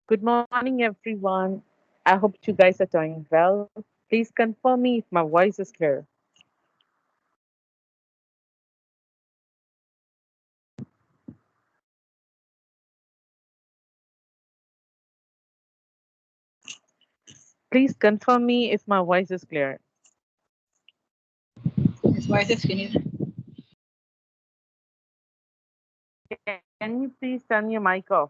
Good morning, everyone. I hope you guys are doing well. Please confirm me if my voice is clear. Please confirm me if my voice is clear. His voice is finished. Can you please turn your mic off?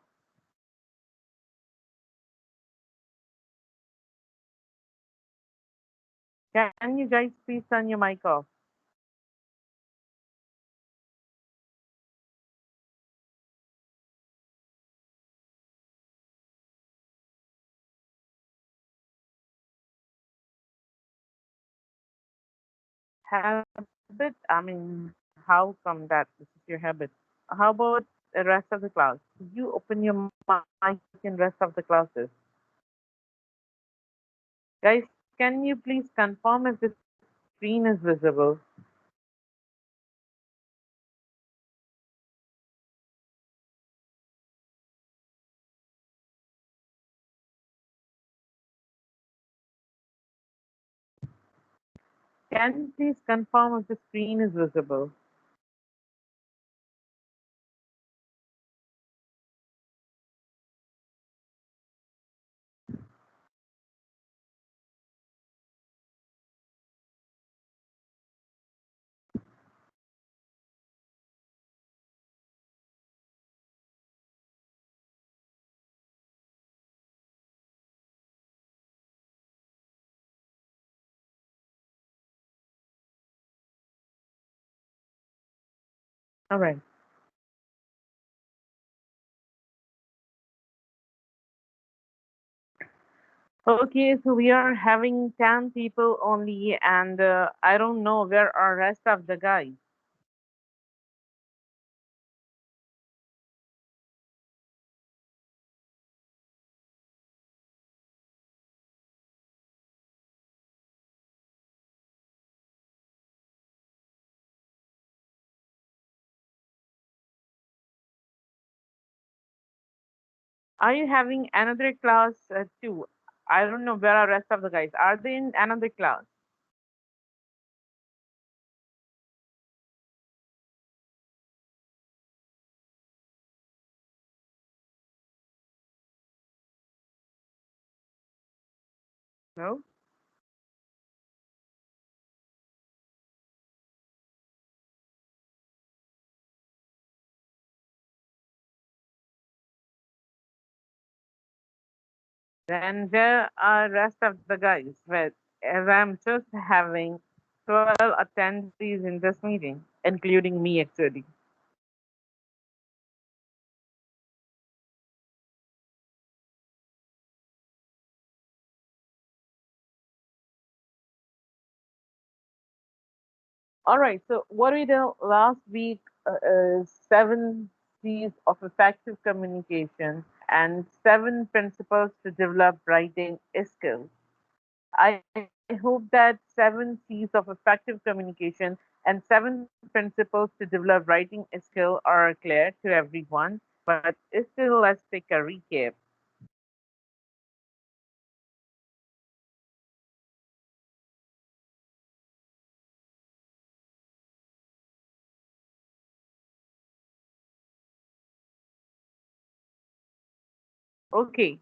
Can you guys please turn your mic off? Habit? I mean, how come that this is your habit? How about the rest of the class? You open your mic in rest of the classes. Guys, can you please confirm if the screen is visible? Can you please confirm if the screen is visible? All right. Okay, so we are having 10 people only, and I don't know where are rest of the guys. Are you having another class too? I don't know where are rest of the guys. Are they in another class? No? Then where are rest of the guys? Well, as I'm just having 12 attendees in this meeting, including me actually. All right. So what we did last week is 7 C's of effective communication and 7 principles to develop writing skills. I hope that 7 C's of effective communication and 7 principles to develop writing skill are clear to everyone. But still, let's take a recap. Okay.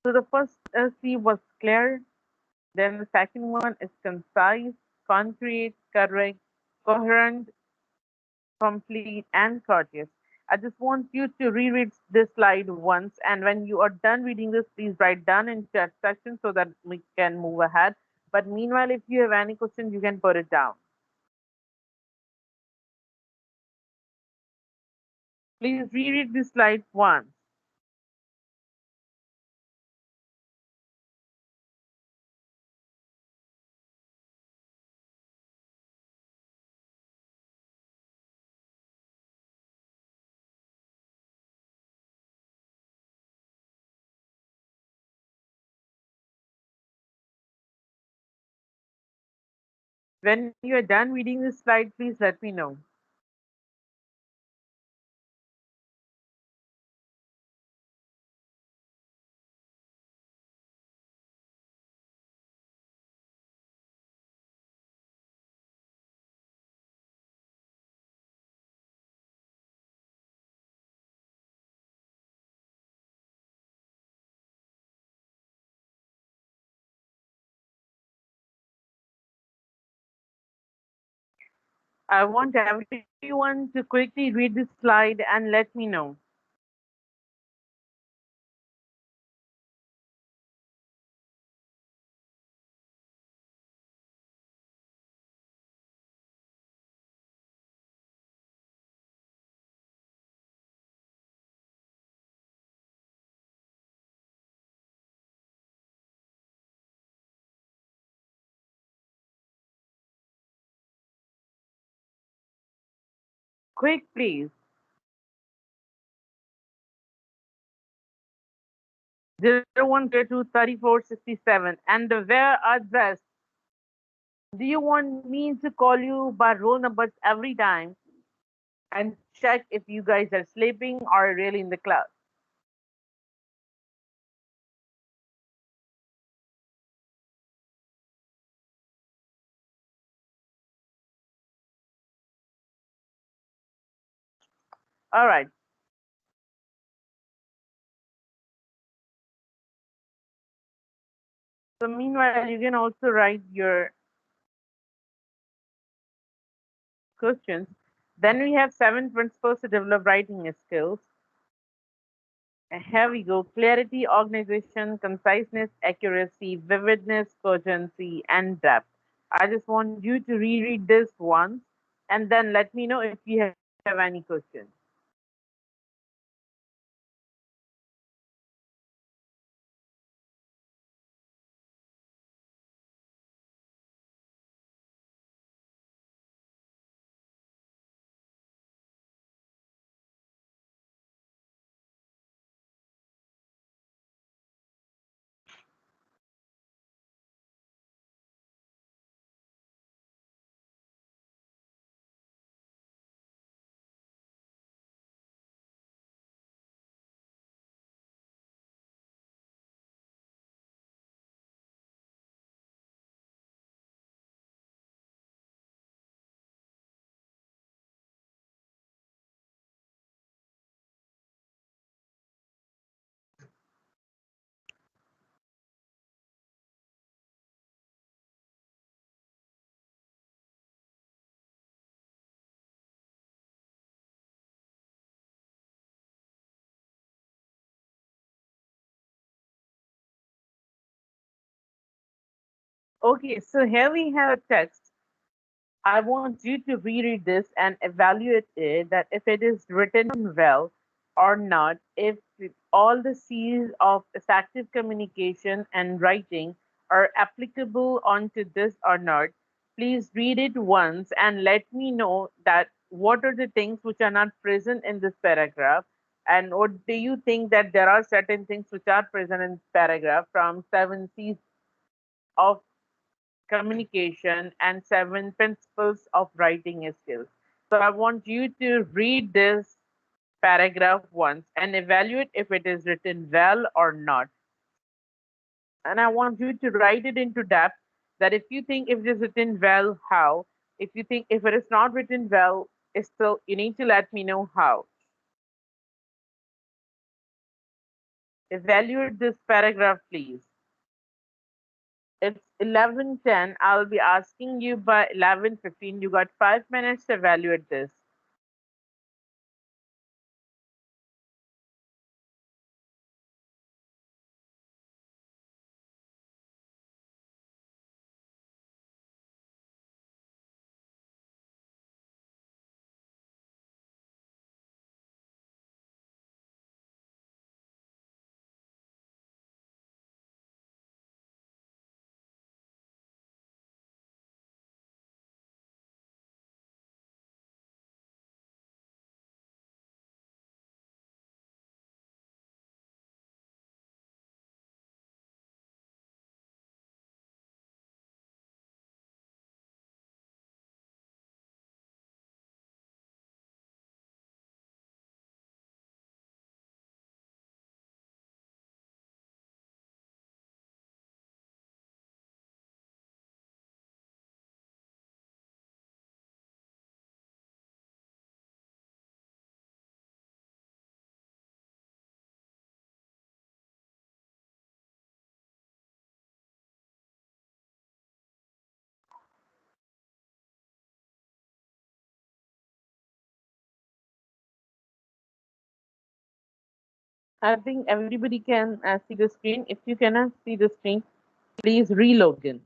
So the first C was clear. Then the second one is concise, concrete, correct, coherent, complete, and courteous. I just want you to reread this slide once, and when you are done reading this, please write down in chat section so that we can move ahead. But meanwhile, if you have any questions, you can put it down. Please reread this slide once. When you are done reading this slide, please let me know. I want everyone to quickly read this slide and let me know. Quick, please. 0102 3467 and the where address. Do you want me to call you by roll numbers every time and check if you guys are sleeping or really in the class? All right. So meanwhile, you can also write your questions. Then we have 7 principles to develop writing skills. And here we go. Clarity, organization, conciseness, accuracy, vividness, cogency, and depth. I just want you to reread this once and then let me know if you have any questions. Okay, so here we have a text. I want you to reread this and evaluate it that if it is written well or not, if all the C's of effective communication and writing are applicable onto this or not. Please read it once and let me know that what are the things which are not present in this paragraph and what do you think that there are certain things which are present in this paragraph from 7 C's of communication, and 7 principles of writing skills. So I want you to read this paragraph once and evaluate if it is written well or not. And I want you to write it into depth that if you think if it is written well, how? If you think if it is not written well, still you need to let me know how. Evaluate this paragraph, please. It's 11:10. I'll be asking you by 11:15. You got 5 minutes to evaluate this. I think everybody can see the screen. If you cannot see the screen, please relog in.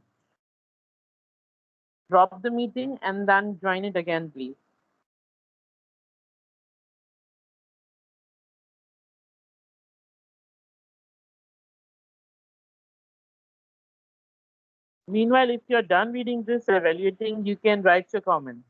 Drop the meeting and then join it again, please. Meanwhile, if you're done reading this or evaluating, you can write your comments.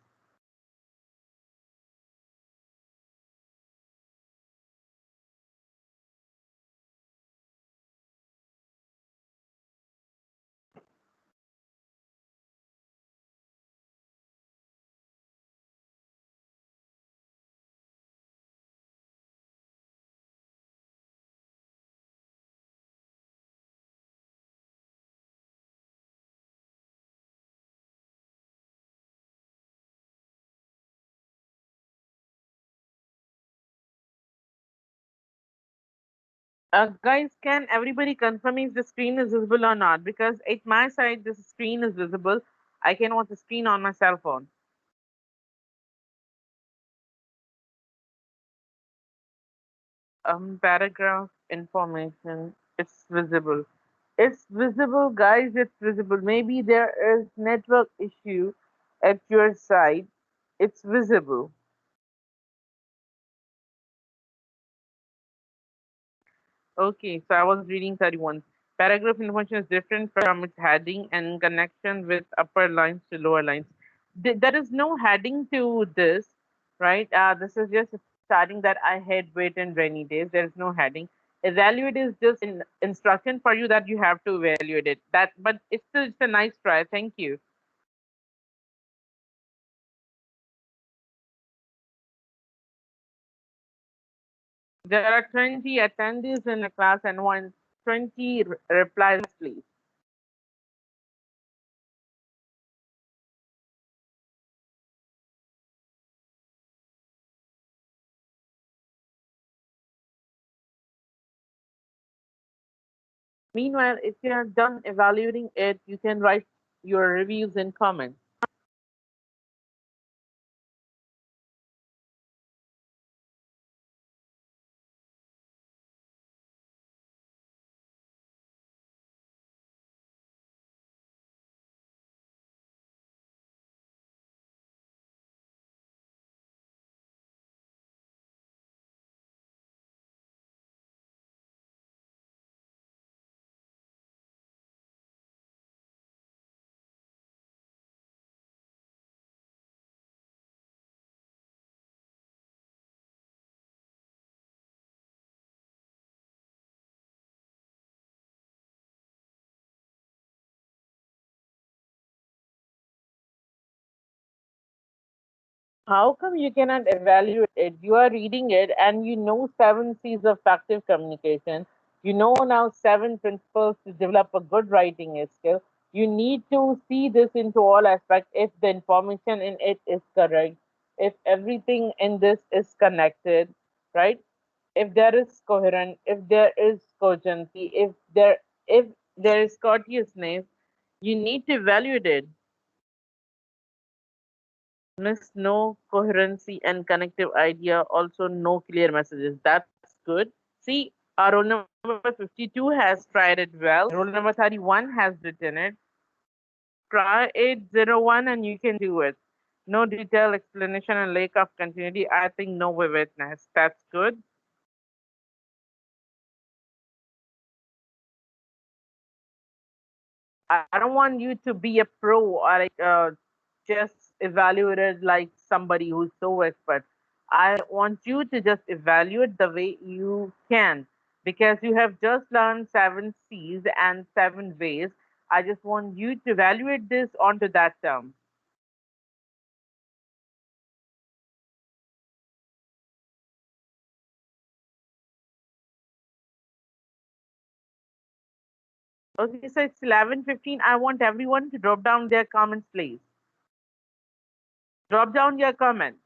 Guys, can everybody confirm if the screen is visible or not? Because at my side, this screen is visible. I can watch the screen on my cell phone. Paragraph information. It's visible. It's visible, guys. It's visible. Maybe there is network issue at your side. It's visible. Okay, so I was reading 31. Paragraph information is different from its heading and in connection with upper lines to lower lines. There is no heading to this, right? This is just starting that I had wait in rainy days. There is no heading. Evaluate is just an instruction for you that you have to evaluate it. But it's still it's a nice try. Thank you. There are 20 attendees in the class and 120 replies, please. Meanwhile, if you are done evaluating it, you can write your reviews and comments. How come you cannot evaluate it? You are reading it and you know seven C's of effective communication. You know now seven principles to develop a good writing skill. You need to see this into all aspects if the information in it is correct, if everything in this is connected, right? If there is coherent, if there is cogency, if there is courteousness, you need to evaluate it. Miss no coherency and connective idea, also no clear messages. That's good. See, our roll number 52 has tried it well. Roll number 31 has written it. Try 801 and you can do it. No detailed explanation and lack of continuity. I think no vividness. That's good. I don't want you to be a pro or like just evaluated like somebody who's so expert. I want you to just evaluate the way you can because you have just learned seven C's and seven ways. I just want you to evaluate this onto that term. Okay, so it's 11:15. I want everyone to drop down their comments, please. Drop down your comments.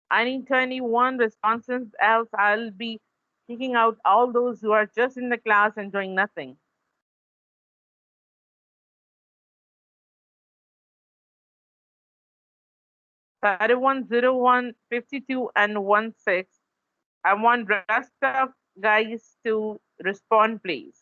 I need 21 responses, else I'll be kicking out all those who are just in the class and doing nothing. 3101, 52, and 16. I want rest of guys to respond, please.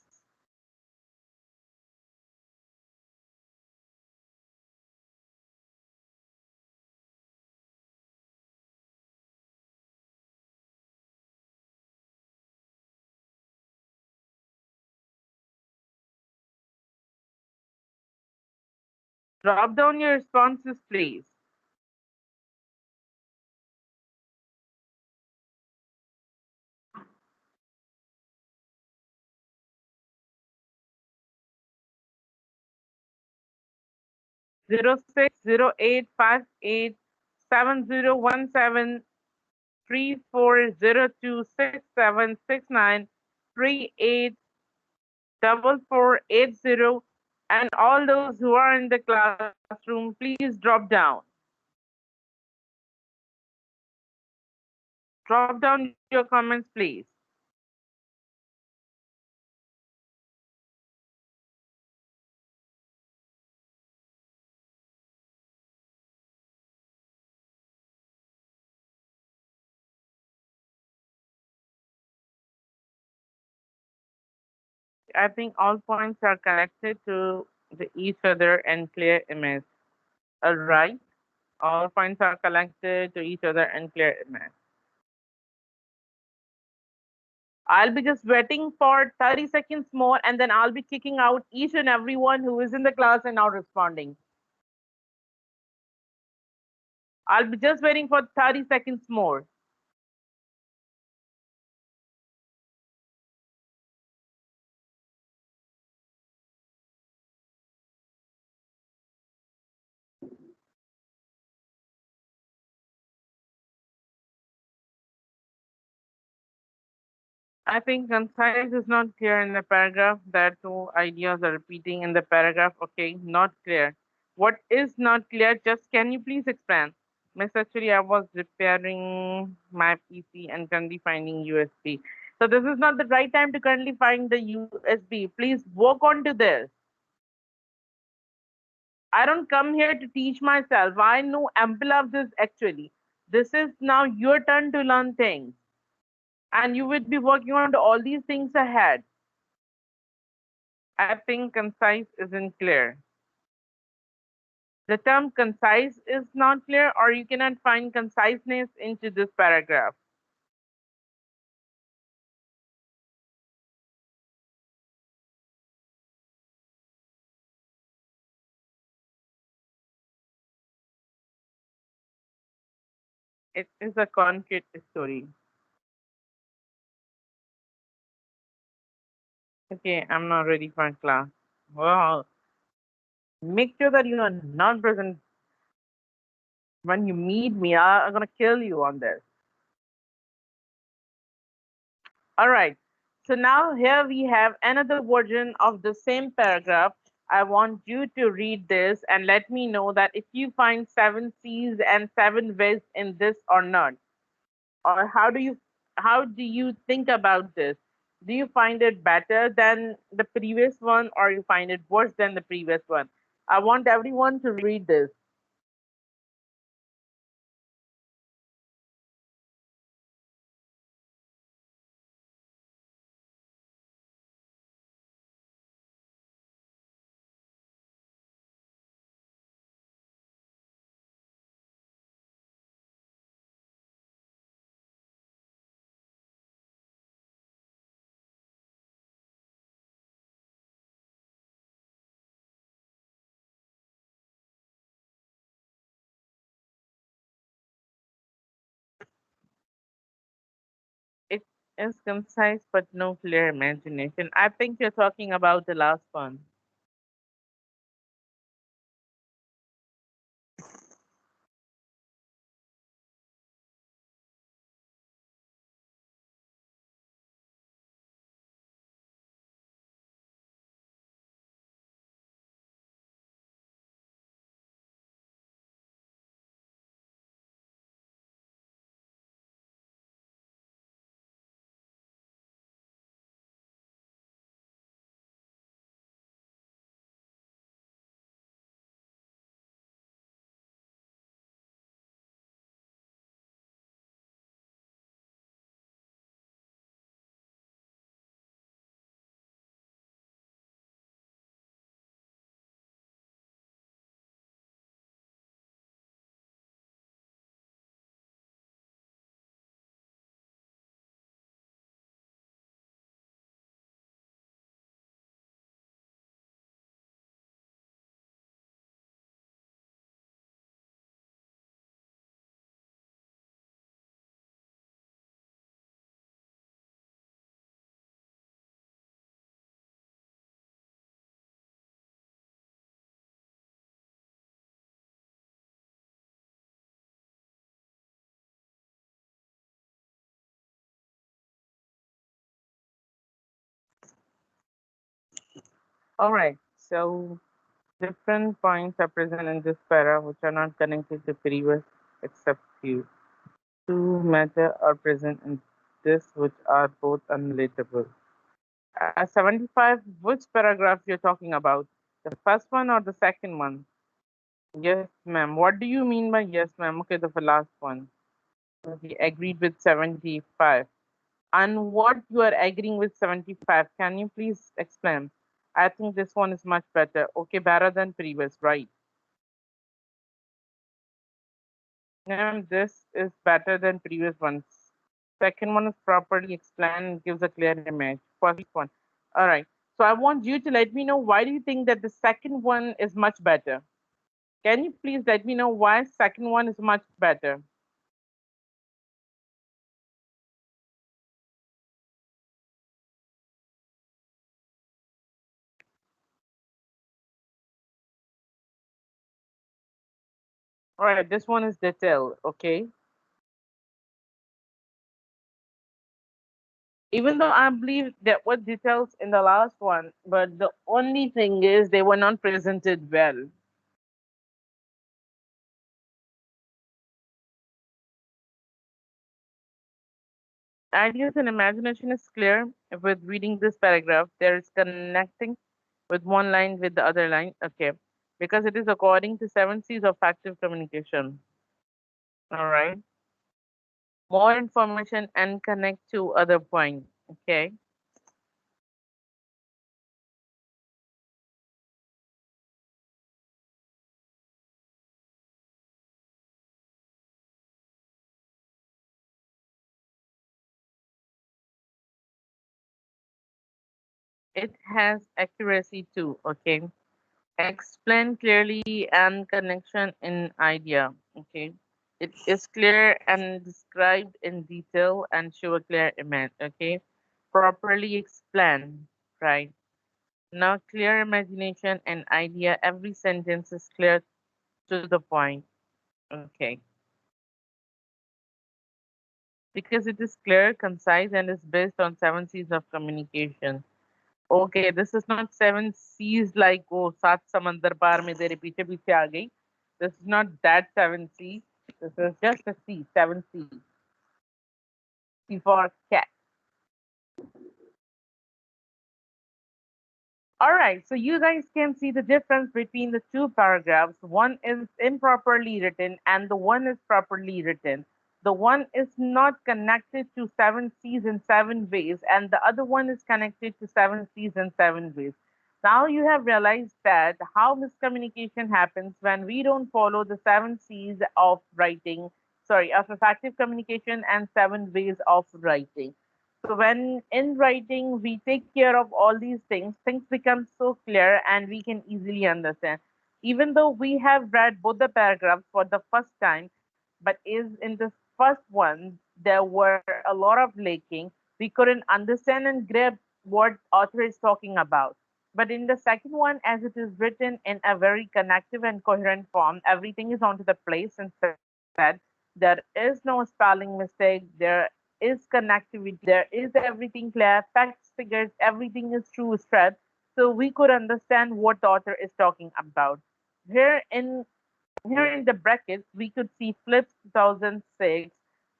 Drop down your responses, please. 0608587017340676938480, and all those who are in the classroom, please drop down. Drop down your comments, please. 'Cause I think all points are connected to each other and clear image. All right. All points are connected to each other and clear image. I'll be just waiting for 30 seconds more and then I'll be kicking out each and everyone who is in the class and not responding. I'll be just waiting for 30 seconds more. I think concise is not clear in the paragraph. That two ideas are repeating in the paragraph. Okay, not clear. What is not clear? Just can you please explain? Miss, actually, I was repairing my PC and currently finding USB. So this is not the right time to currently find the USB. Please work on to this. I don't come here to teach myself. I know ample of this actually. This is now your turn to learn things. And you would be working on all these things ahead. I think concise isn't clear. The term concise is not clear, or you cannot find conciseness into this paragraph. It is a concrete story. Okay, I'm not ready for class. Well, make sure that you are not present when you meet me. I'm gonna kill you on this. All right. So now here we have another version of the same paragraph. I want you to read this and let me know that if you find seven C's and seven V's in this or not. Or how do you think about this? Do you find it better than the previous one or you find it worse than the previous one? I want everyone to read this. It is concise but no clear imagination. I think you're talking about the last one. All right. So different points are present in this para which are not connected to previous except few. Two matter are present in this which are both unrelatable. 75, which paragraph you're talking about? The first one or the second one? Yes, ma'am. What do you mean by yes, ma'am? Okay, the last one. Okay, agreed with 75. And what you are agreeing with 75, can you please explain? I think this one is much better. Okay, better than previous, right? Ma'am, this is better than previous ones. Second one is properly explained and gives a clear image. First one. All right. So I want you to let me know why do you think that the second one is much better? Can you please let me know why second one is much better? All right, this one is detailed, okay? Even though I believe there were details in the last one, but the only thing is they were not presented well. Ideas and imagination is clear with reading this paragraph. There is connecting with one line with the other line. Okay. Because it is according to 7 C's of active communication. All right. More information and connect to other point. Okay. It has accuracy too. Okay. Explain clearly and connection in idea. Okay. It is clear and described in detail and show a clear image. Okay. Properly explain. Right. Now, clear imagination and idea. Every sentence is clear to the point. Okay. Because it is clear, concise, and is based on 7 C's of communication. Okay, this is not 7 C's like oh सात समंदर पार में तेरे पीछे पीछे आ गई. This is not that 7 C. This is just a C, 7 C. C for cat. All right, so you guys can see the difference between the two paragraphs. One is improperly written and the one is properly written. The one is not connected to 7 C's in 7 ways, and the other one is connected to 7 C's in 7 ways. Now you have realized that how miscommunication happens when we don't follow the 7 C's of writing, sorry, of effective communication and 7 ways of writing. So when in writing we take care of all these things become so clear and we can easily understand. Even though we have read both the paragraphs for the first time, but is in the first one there were a lot of lacking. We couldn't understand and grab what author is talking about. But in the second one, as it is written in a very connective and coherent form, everything is onto the place and said. There is no spelling mistake. There is connectivity. There is everything clear. Facts, figures, everything is true, straight. So we could understand what the author is talking about. Here in Here in the brackets, we could see Flips 2006,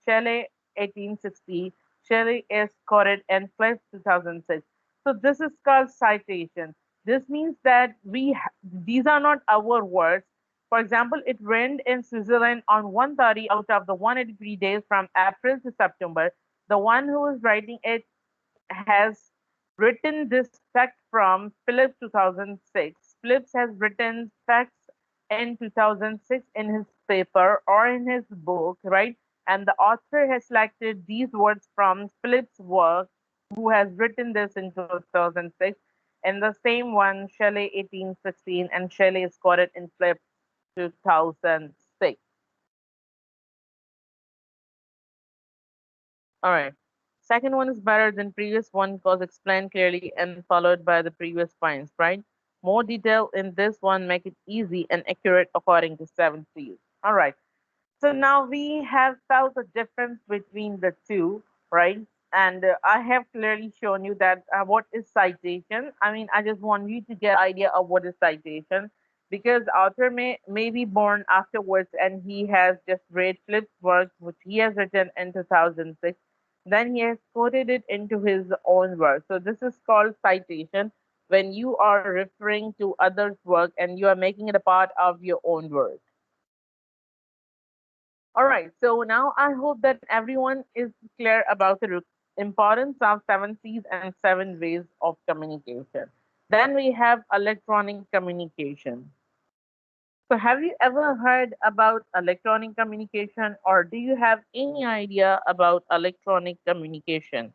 Shelley 1860, Shelley is quoted in Flips 2006. So this is called citation. This means that these are not our words. For example, it rained in Switzerland on 130 out of the 183 days from April to September. The one who is writing it has written this fact from Phillips 2006. Phillips has written facts in 2006 in his paper or in his book, right? And the author has selected these words from Phillips' work, who has written this in 2006. And the same one, Shelley 1816, and Shelley is quoted in Phillips 2006. All right. Second one is better than previous one because explained clearly and followed by the previous points, right? More detail in this one make it easy and accurate according to 7 C's. All right. So now we have felt the difference between the two, right? and I have clearly shown you that what is citation. I mean, I just want you to get idea of what is citation, because author may be born afterwards and he has just read Flip's work, which he has written in 2006. Then he has quoted it into his own work. So this is called citation when you are referring to others' work and you are making it a part of your own work. All right, so now I hope that everyone is clear about the importance of seven C's and seven ways of communication. Then we have electronic communication. So, have you ever heard about electronic communication, or do you have any idea about electronic communication?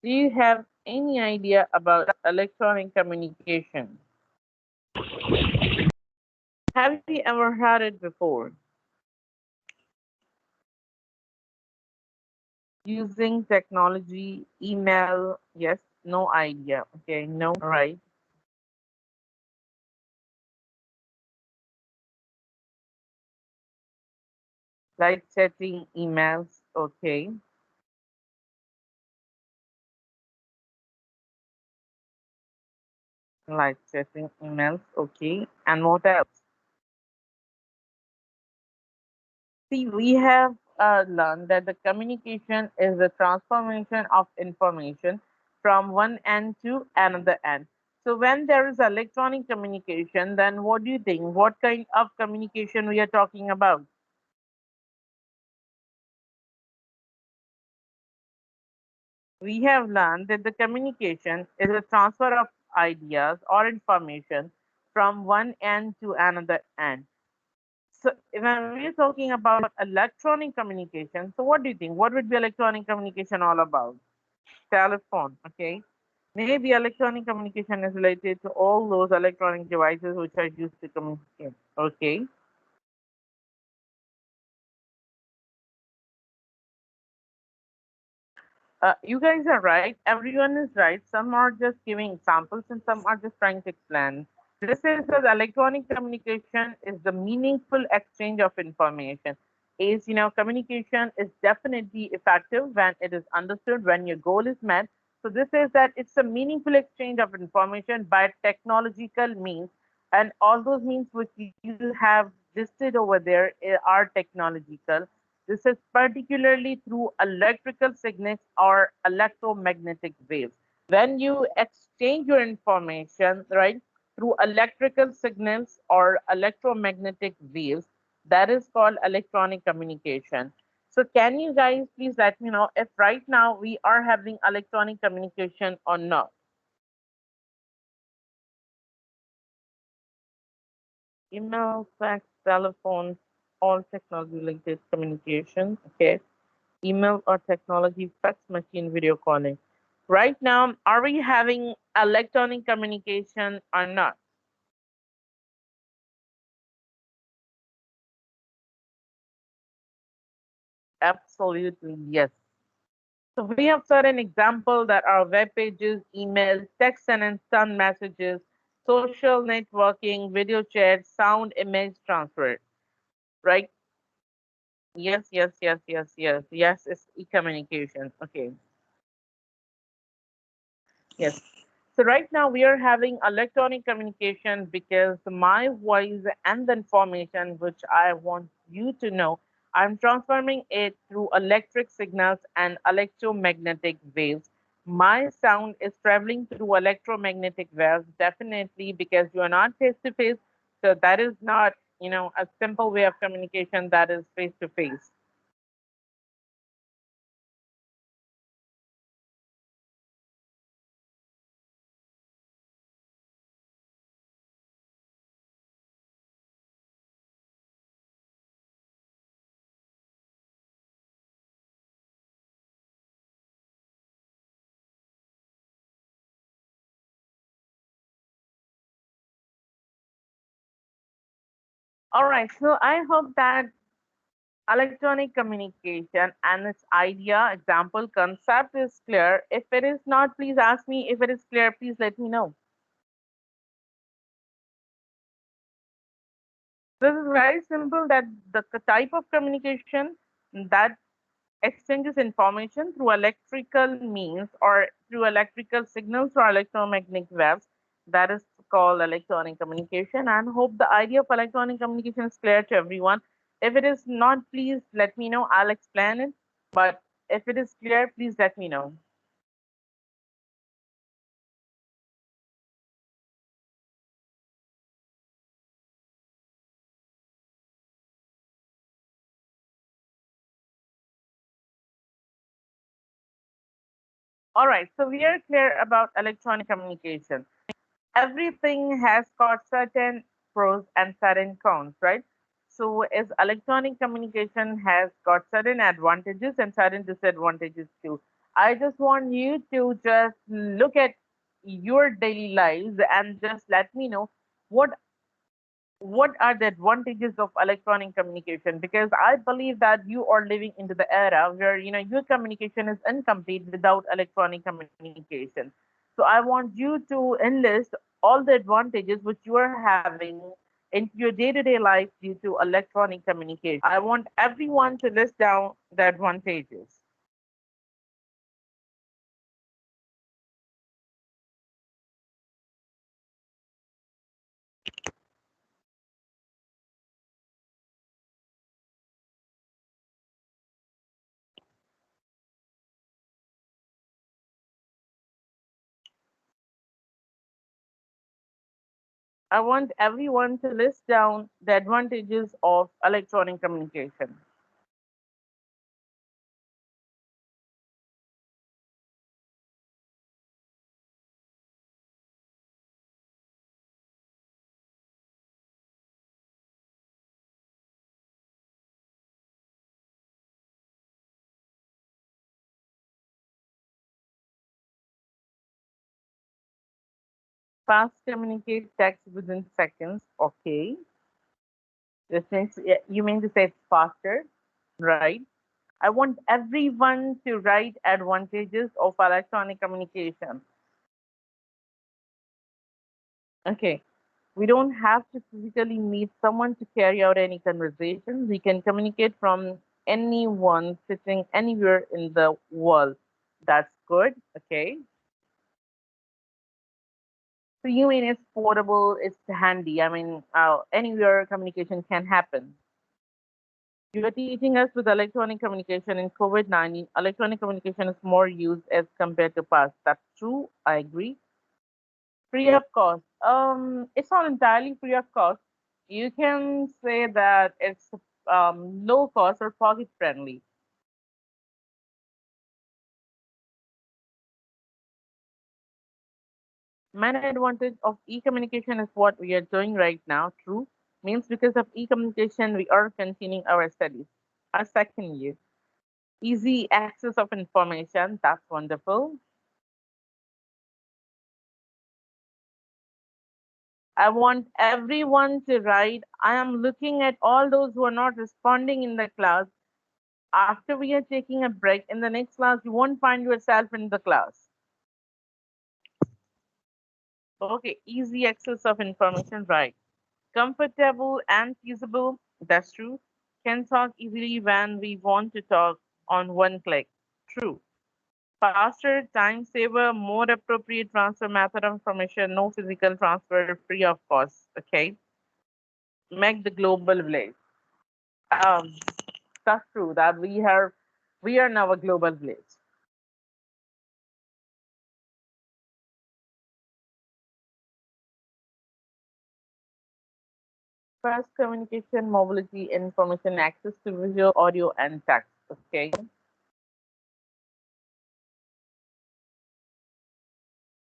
Do you have any idea about electronic communication? Have you ever heard it before? Using technology, email, yes, no idea. Okay, no, right. Like chatting, emails, okay. Like chatting, emails, okay. And what else? See, we have learned that the communication is the transformation of information from one end to another end. So when there is electronic communication, then what do you think? What kind of communication we are talking about? We have learned that the communication is a transfer of ideas or information from one end to another end. So when we're talking about electronic communication, so what do you think? What would be electronic communication all about? Telephone, okay? Maybe electronic communication is related to all those electronic devices which are used to communicate, okay? You guys are right. Everyone is right. Some are just giving examples and some are just trying to explain. This is that electronic communication is the meaningful exchange of information. Is communication is definitely effective when it is understood, when your goal is met. So this is that it's a meaningful exchange of information by technological means, and all those means which you have listed over there are technological. This is particularly through electrical signals or electromagnetic waves. When you exchange your information, right, through electrical signals or electromagnetic waves, that is called electronic communication. So, can you guys please let me know if right now we are having electronic communication or not? Email, fax, telephone, all technology related communication. Okay. Email or technology, fax machine, video calling. Right now, are we having electronic communication or not? Absolutely, yes. So we have certain examples that are web pages, emails, text and instant messages, social networking, video chat, sound, image transfer, right? Yes, yes, yes, yes, yes. Yes, it's e-communication. Okay. Yes. So right now we are having electronic communication because my voice and the information which I want you to know, I'm transforming it through electric signals and electromagnetic waves. My sound is traveling through electromagnetic waves, definitely because you are not face to face. So that is not, a simple way of communication that is face to face. All right, so I hope that electronic communication and its idea, example, concept is clear. If it is not, please ask me. If it is clear, please let me know. This is very simple that the type of communication that exchanges information through electrical means or through electrical signals or electromagnetic waves, that is called electronic communication. And hope the idea of electronic communication is clear to everyone. If it is not, please let me know. I'll explain it. But if it is clear, please let me know. All right, so we are clear about electronic communication. Everything has got certain pros and certain cons, right? So, as electronic communication has got certain advantages and certain disadvantages too. I just want you to just look at your daily lives and just let me know what what are the advantages of electronic communication, because I believe that you are living into the era where your communication is incomplete without electronic communication. So I want you to enlist all the advantages which you are having in your day-to-day life due to electronic communication. I want everyone to list down the advantages. I want everyone to list down the advantages of electronic communication. Fast communicate text within seconds. Okay. This means you mean to say it's faster, right? I want everyone to write advantages of electronic communication. Okay. We don't have to physically meet someone to carry out any conversation. We can communicate from anyone sitting anywhere in the world. That's good. Okay. So you mean it's portable, it's handy. I mean, anywhere communication can happen. You are teaching us with electronic communication in COVID-19. Electronic communication is more used as compared to past. That's true. I agree. Free of cost. It's not entirely free of cost. You can say that it's low cost or pocket friendly. Main advantage of e-communication is what we are doing right now. True. Means because of e-communication, we are continuing our studies. Our second year. Easy access of information. That's wonderful. I want everyone to write. I am looking at all those who are not responding in the class. After we are taking a break, in the next class, you won't find yourself in the class. Okay, easy access of information, right? Comfortable and feasible, that's true. Can talk easily when we want to talk on one click. True. Faster, time saver, more appropriate transfer method of information, no physical transfer, free of cost. Okay. Make the global village. Um, that's true that we are now a global village. Fast communication, mobility, information, access to visual, audio, and text. Okay.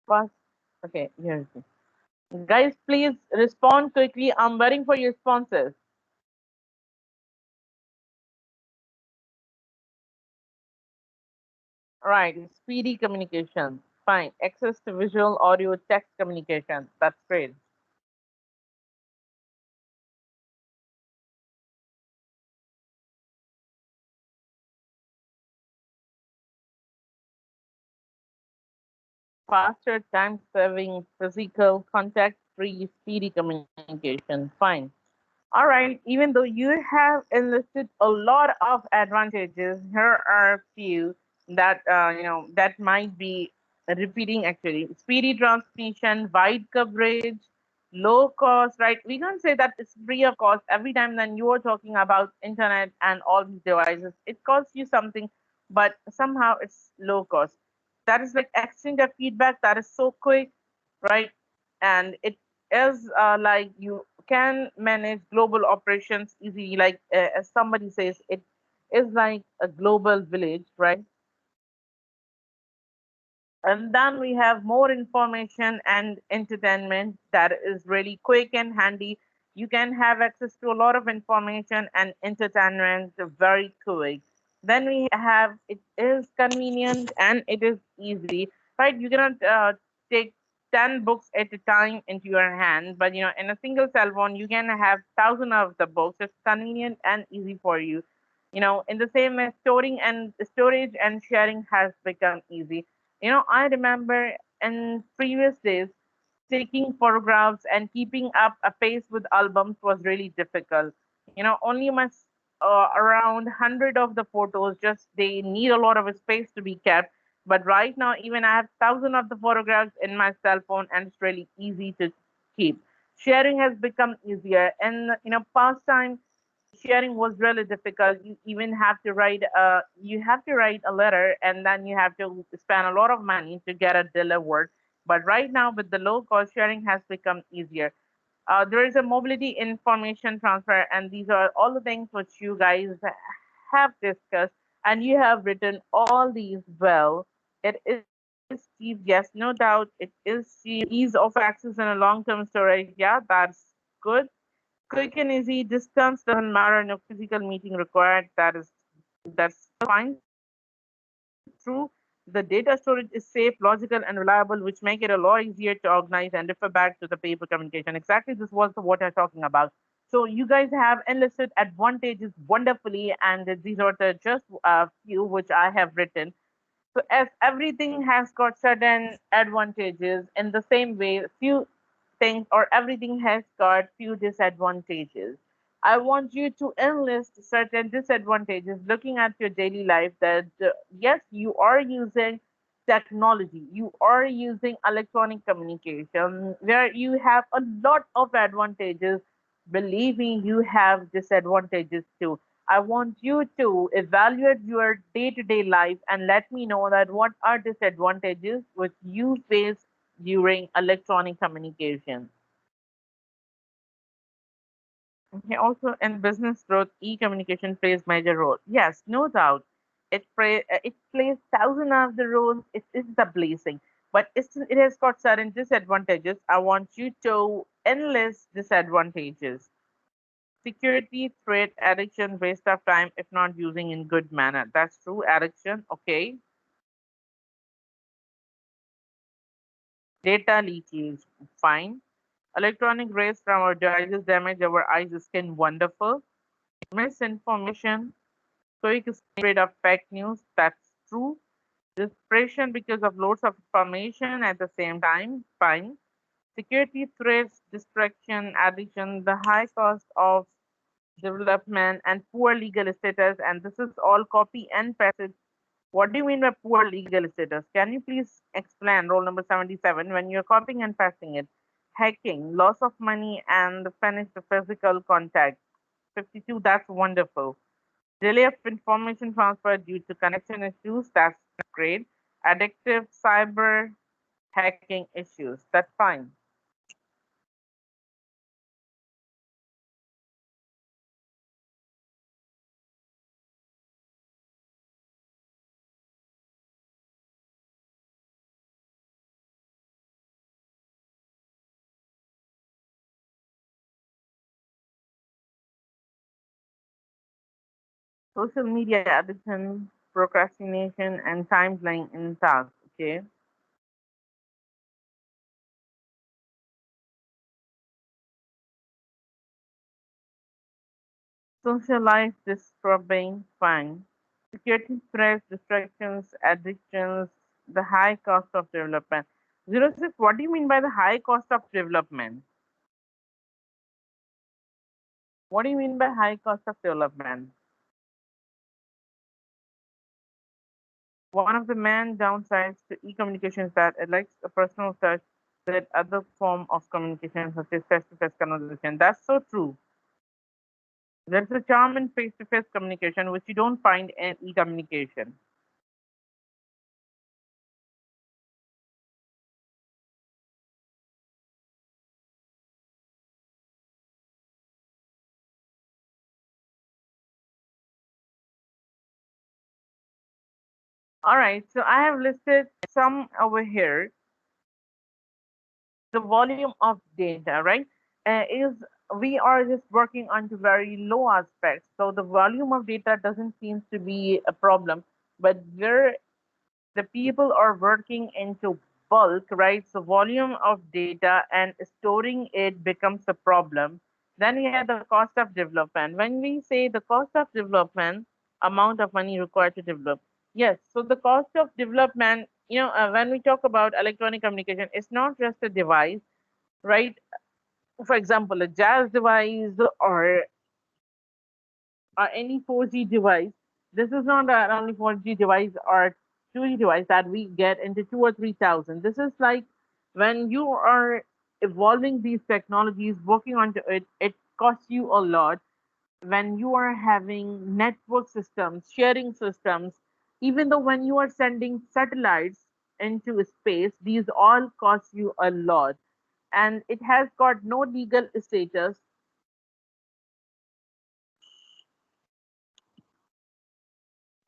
Fast. Okay. Here's it. Guys, please respond quickly. I'm waiting for your responses. Right. Speedy communication. Fine. Access to visual, audio, text communication. That's great. Faster, time saving, physical, contact free, speedy communication. Fine. All right, even though you have enlisted a lot of advantages, here are a few that that might be repeating actually. Speedy transmission, wide coverage, low cost, right? We can't say that it's free of cost every time then you are talking about internet and all these devices. It costs you something, but somehow it's low cost. That is like exchange of feedback that is so quick, right? And it is like you can manage global operations easily. Like as somebody says, it is like a global village, right? And then we have more information and entertainment that is really quick and handy. You can have access to a lot of information and entertainment very quick. Then we have it is convenient and it is easy, right? You cannot take 10 books at a time into your hand, but in a single cell phone, you can have thousands of the books. It's convenient and easy for you. In the same way, storing and storage and sharing has become easy. I remember in previous days, taking photographs and keeping up a pace with albums was really difficult. Only my around 100 of the photos just they need a lot of space to be kept. But right now, even I have thousands of the photographs in my cell phone, and it's really easy to keep. Sharing has become easier, and past time sharing was really difficult. You even have to write a letter, and then you have to spend a lot of money to get it delivered. But right now, with the low cost, sharing has become easier. There is a mobility information transfer, and these are all the things which you guys have discussed, and you have written all these well. It is cheap, yes, no doubt. It is cheap. Ease of access and a long-term storage, yeah, that's good. Quick and easy, distance doesn't matter, no physical meeting required. That's fine, true. The data storage is safe, logical, and reliable, which make it a lot easier to organize and refer back to the paper communication. Exactly, this was what I'm talking about. So you guys have enlisted advantages wonderfully, and these are the just a few which I have written. So as everything has got certain advantages, in the same way, few things or everything has got few disadvantages. I want you to enlist certain disadvantages looking at your daily life that yes, you are using technology, you are using electronic communication where you have a lot of advantages. Believe me, you have disadvantages too. I want you to evaluate your day to day life and let me know that what are disadvantages which you face during electronic communication. Okay, also in business growth, e-communication plays major role. Yes, no doubt. It plays thousands of the roles. It is the blessing, but it has got certain disadvantages. I want you to enlist disadvantages. Security, threat, addiction, waste of time if not using in good manner. That's true. Addiction, okay. Data leakage, fine. Electronic rays from our devices damage our eyes, skin, wonderful. Misinformation, quick spread of fake news, that's true. Depression because of loads of information at the same time, fine. Security threats, distraction, addiction, the high cost of development, and poor legal status, and this is all copy and paste. What do you mean by poor legal status? Can you please explain roll number 77 when you're copying and pasting it? Hacking, loss of money, and finish the physical contact. 52, that's wonderful. Delay of information transfer due to connection issues, that's great. Addictive cyber hacking issues, that's fine. Social media addiction, procrastination, and time playing in tasks, okay? Social life disturbing, fine. Security threats, distractions, addictions, the high cost of development. 06, what do you mean by the high cost of development? What do you mean by high cost of development? One of the main downsides to e-communication is that it lacks a personal touch that other form of communication, such as face-to-face conversation. That's so true. There's a charm in face-to-face communication which you don't find in e-communication. All right, so I have listed some over here. The volume of data, right, is we are just working on to very low aspects. So the volume of data doesn't seem to be a problem, but where the people are working into bulk, right? So volume of data and storing it becomes a problem. Then we have the cost of development. When we say the cost of development, amount of money required to develop. Yes, so the cost of development, when we talk about electronic communication, it's not just a device, right? For example, a jazz device or any 4G device. This is not the only 4G device or 2G device that we get into 2 or 3 thousand. This is like when you are evolving these technologies, working onto it, it costs you a lot. When you are having network systems, sharing systems, even though when you are sending satellites into space, these all cost you a lot. And it has got no legal status.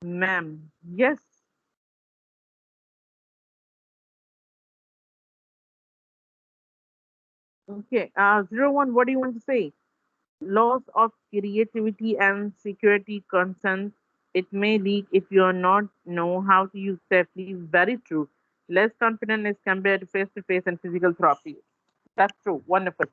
Ma'am, yes. Okay, 01, what do you want to say? Loss of creativity and security concerns. It may leak if you are not know how to use safely. Very true. Less confident is compared to face-to-face and physical therapy. That's true. Wonderful.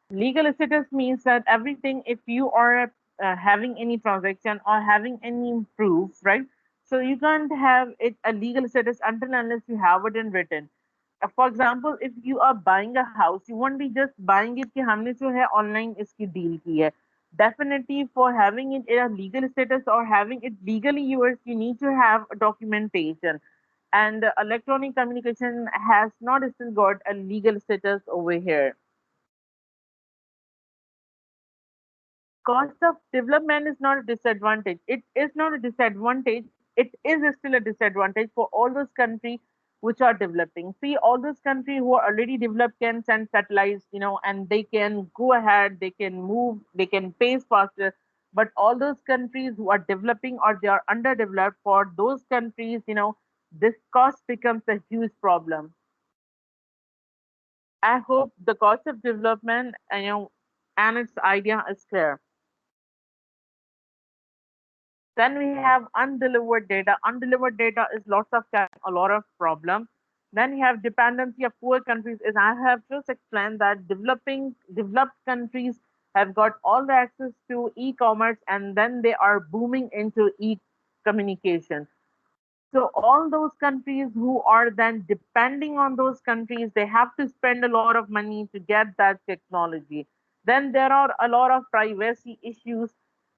Legal status means that everything, if you are having any transaction or having any proof, right? So you can't have it a legal status until unless you have it in written. For example, if you are buying a house, you won't be just buying it कि हमने जो है online इसकी deal की है. Definitely for having it in a legal status or having it legally yours, you need to have a documentation. And electronic communication has not still got a legal status over here. Cost of development is not a disadvantage. It is not a disadvantage. It is still a disadvantage for all those countries which are developing. See, all those countries who are already developed can send satellites, and they can go ahead, they can move, they can pace faster. But all those countries who are developing or they are underdeveloped, for those countries, this cost becomes a huge problem. I hope the cost of development, and its idea is clear. Then we have undelivered data. Undelivered data is lots of time, a lot of problem. Then you have dependency of poor countries. As I have just explained that developed countries have got all the access to e-commerce and then they are booming into e-communication. So all those countries who are then depending on those countries, they have to spend a lot of money to get that technology. Then there are a lot of privacy issues,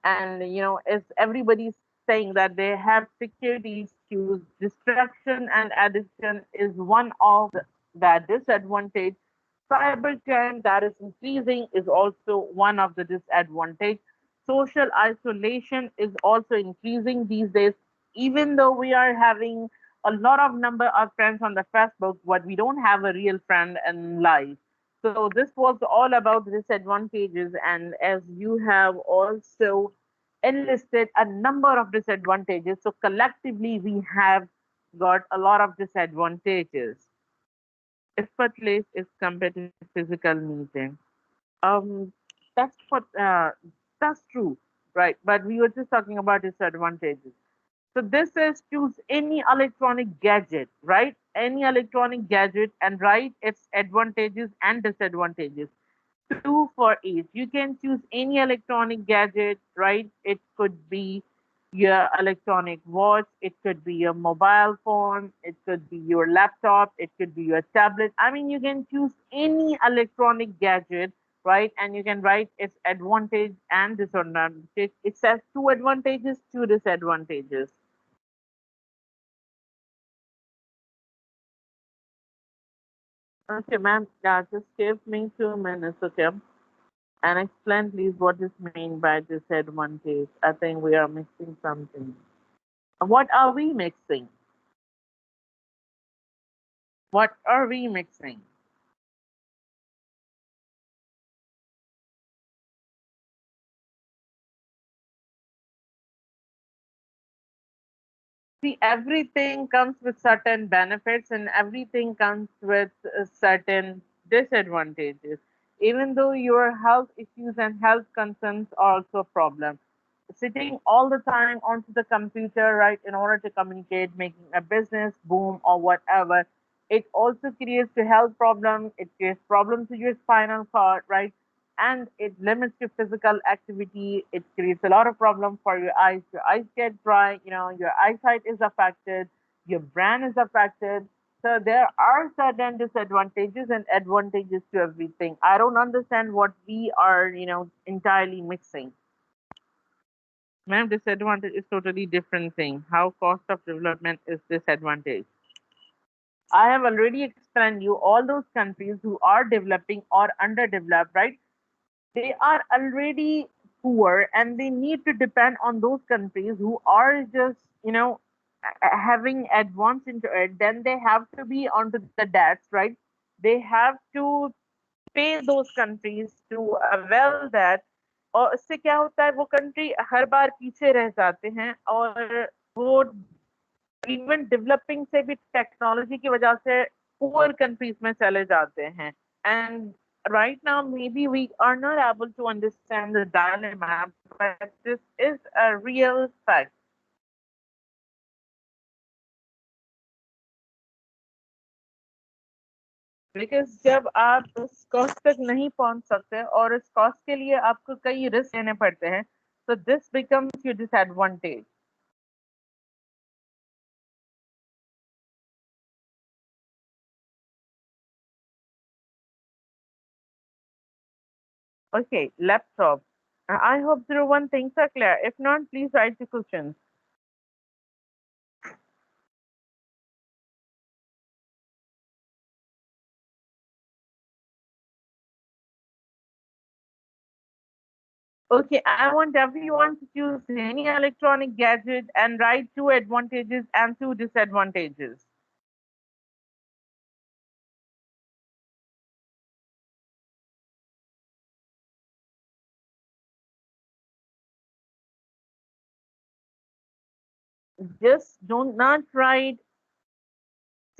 and as everybody's saying that they have security issues, distraction and addiction is one of the disadvantage. Cybercrime that is increasing is also one of the disadvantage. Social isolation is also increasing these days. Even though we are having a lot of number of friends on the Facebook, but we don't have a real friend in life. So this was all about the disadvantages, and as you have also enlisted a number of disadvantages, so collectively we have got a lot of disadvantages. Effortless is compared to physical meeting. Um, that's what that's true, right? But we were just talking about disadvantages. So this says choose any electronic gadget, right? Any electronic gadget and write its advantages and disadvantages. Two for each. You can choose any electronic gadget, right? It could be your electronic watch, it could be your mobile phone, it could be your laptop, it could be your tablet. I mean, you can choose any electronic gadget right? And you can write its advantage and disadvantage. It says two advantages, two disadvantages. Okay, ma'am, just give me 2 minutes, okay? And explain, please, what is mean by disadvantage. I think we are mixing something. What are we mixing? What are we mixing? See, everything comes with certain benefits and everything comes with certain disadvantages. Even though your health issues and health concerns are also a problem. Sitting all the time onto the computer, right, in order to communicate, making a business boom or whatever, it also creates a health problem. It creates problems to your spinal cord, right? And it limits your physical activity. It creates a lot of problem for your eyes. Your eyes get dry, your eyesight is affected, your brain is affected. So there are certain disadvantages and advantages to everything. I don't understand what we are, entirely mixing. Ma'am, disadvantage is totally different thing. How cost of development is disadvantage? I have already explained you all those countries who are developing or underdeveloped, right? They are already poor and they need to depend on those countries who are just, having advanced into it. Then they have to be onto the debts, right? They have to pay those countries to avail that. और इससे क्या होता है, वो country हर बार पीछे रह जाते हैं और वो इवन डेवलपिंग से भी टेक्नोलॉजी की वजह से पुअर कंट्रीज में चले जाते हैं. And right now maybe we are not able to understand the dilemma, but this is a real fact. Because जब आप उस कॉस्ट तक नहीं पहुंच सकते और उस कॉस्ट के लिए आपको कई रिस्क लेने पड़ते हैं, so this becomes your disadvantage. Okay, laptop. I hope 01 things are clear. If not, please write the questions. Okay, I want everyone to choose any electronic gadget and write two advantages and two disadvantages. Just don't not write,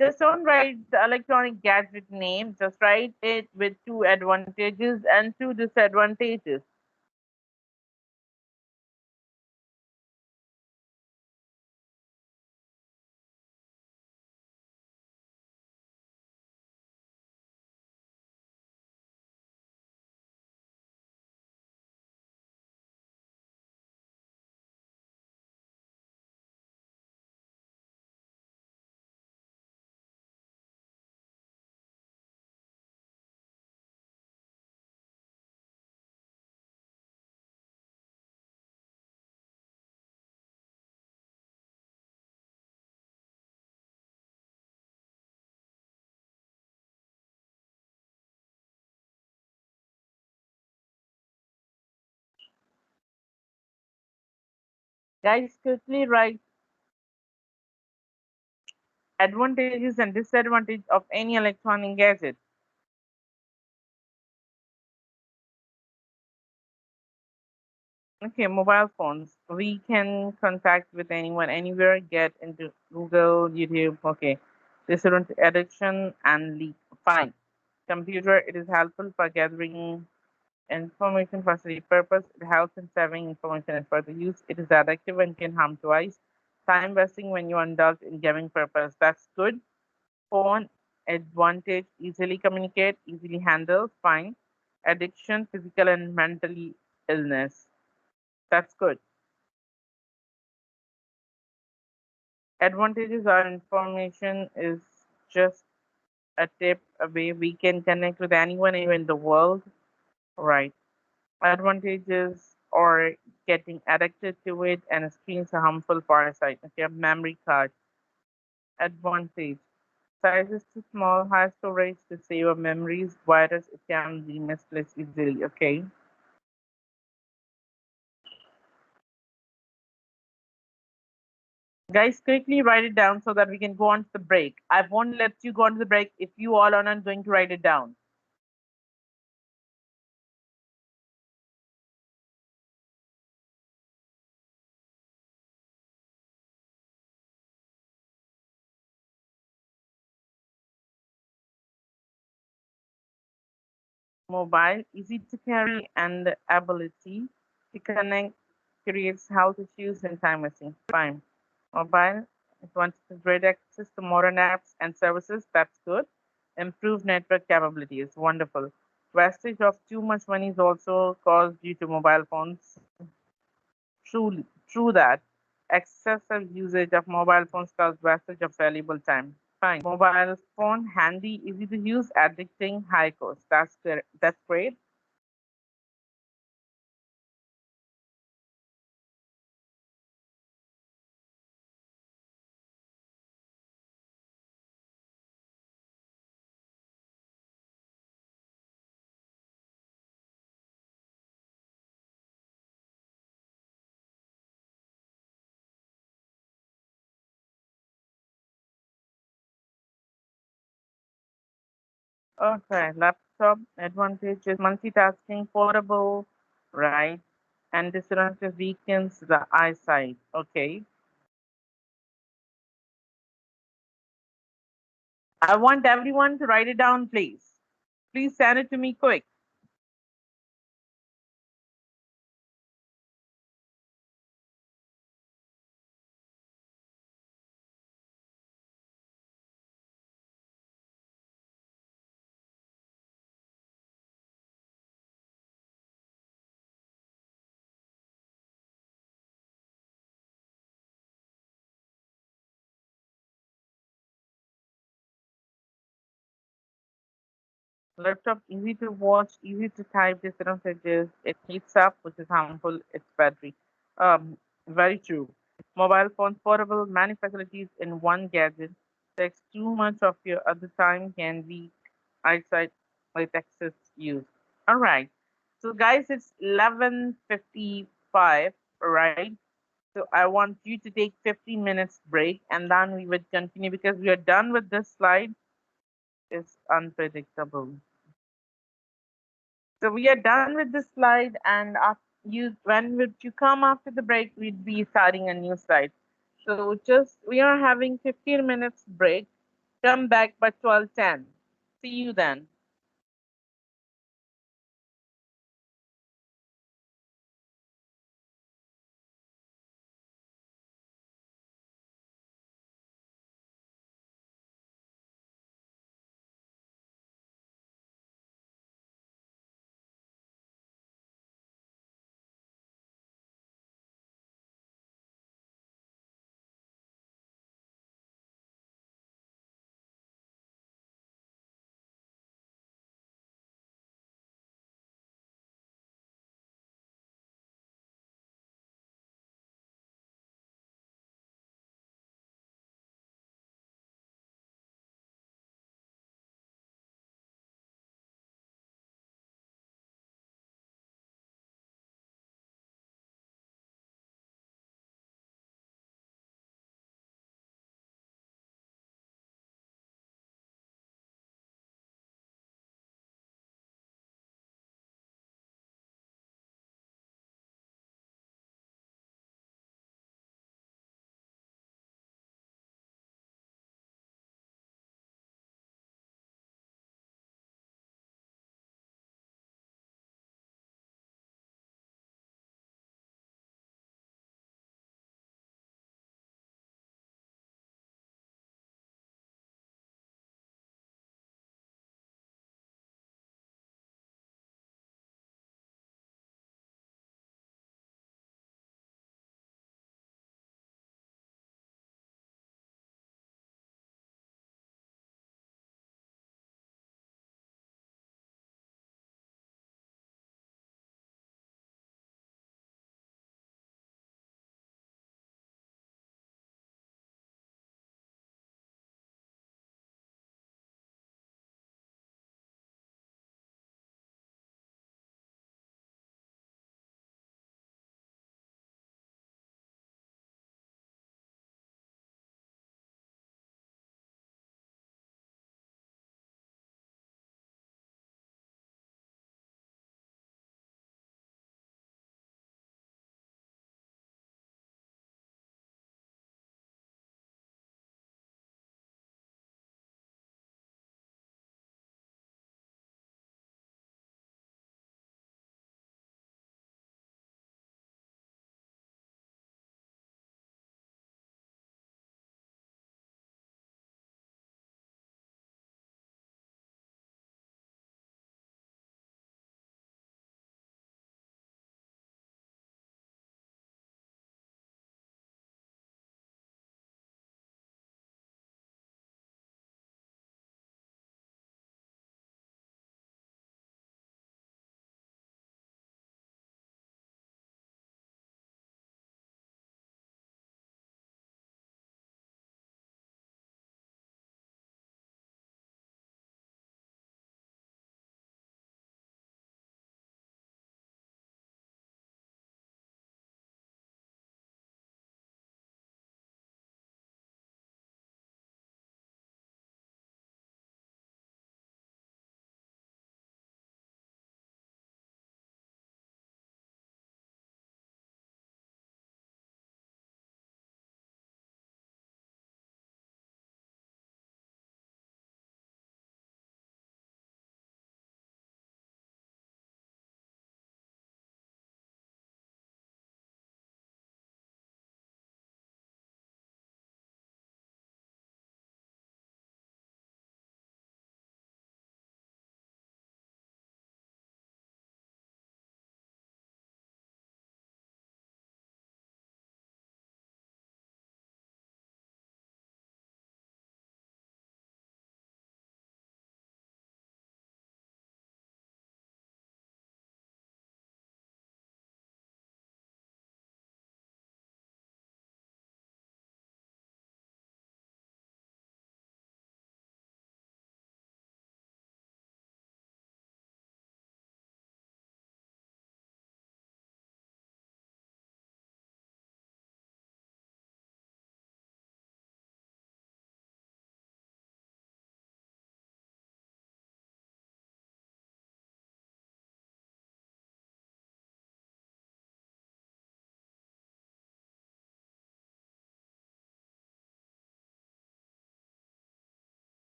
just don't write the electronic gadget name, just write it with two advantages and two disadvantages. Guys, quickly write advantages and disadvantages of any electronic gadget. Okay, mobile phones. We can contact with anyone, anywhere, get into Google, YouTube. Okay. Disadvantage addiction and leak. Fine. Computer, it is helpful for gathering information for study purpose. It helps in saving information and further use. It is addictive and can harm to eyes. Time wasting when you indulge in gaming purpose. That's good. Phone advantage, easily communicate, easily handle. Fine. Addiction, physical and mentally illness. That's good. Advantages are information is just a tip away. We can connect with anyone anywhere in the world. Right. Advantages or getting addicted to it, and screens are harmful for our sight. Okay, memory card. Advantage. Size is too small, high storage to save our memories, virus, it can be misplaced easily. Okay. Guys, quickly write it down so that we can go on to the break. I won't let you go on to the break if you all are not going to write it down. Mobile, easy to carry, and the ability to connect creates health issues and time wasting. Fine. Mobile, it wants great access to modern apps and services. That's good. Improved network capabilities. Wonderful. Wastage of too much money is also caused due to mobile phones. True that. Excessive usage of mobile phones causes wastage of valuable time. Fine. Mobile phone, handy, easy to use, addicting, high cost. That's great. Okay, laptop advantage is multitasking, portable, right? And disadvantage weakens the eyesight. Okay. I want everyone to write it down, please. Please send it to me quick. Laptop easy to watch, easy to type. Disadvantages it heats up, which is harmful. It's battery. Um, very true. Mobile phones portable, many facilities in one gadget. Takes too much of your other time can be eyesight with excess use. All right. So guys, it's 11:55. Right. So I want you to take 15 minutes break, and then we would continue because we are done with this slide. It's unpredictable. So we are done with this slide, and when would you come after the break, we'd be starting a new slide. So just we are having 15 minutes break. Come back by 12:10. See you then.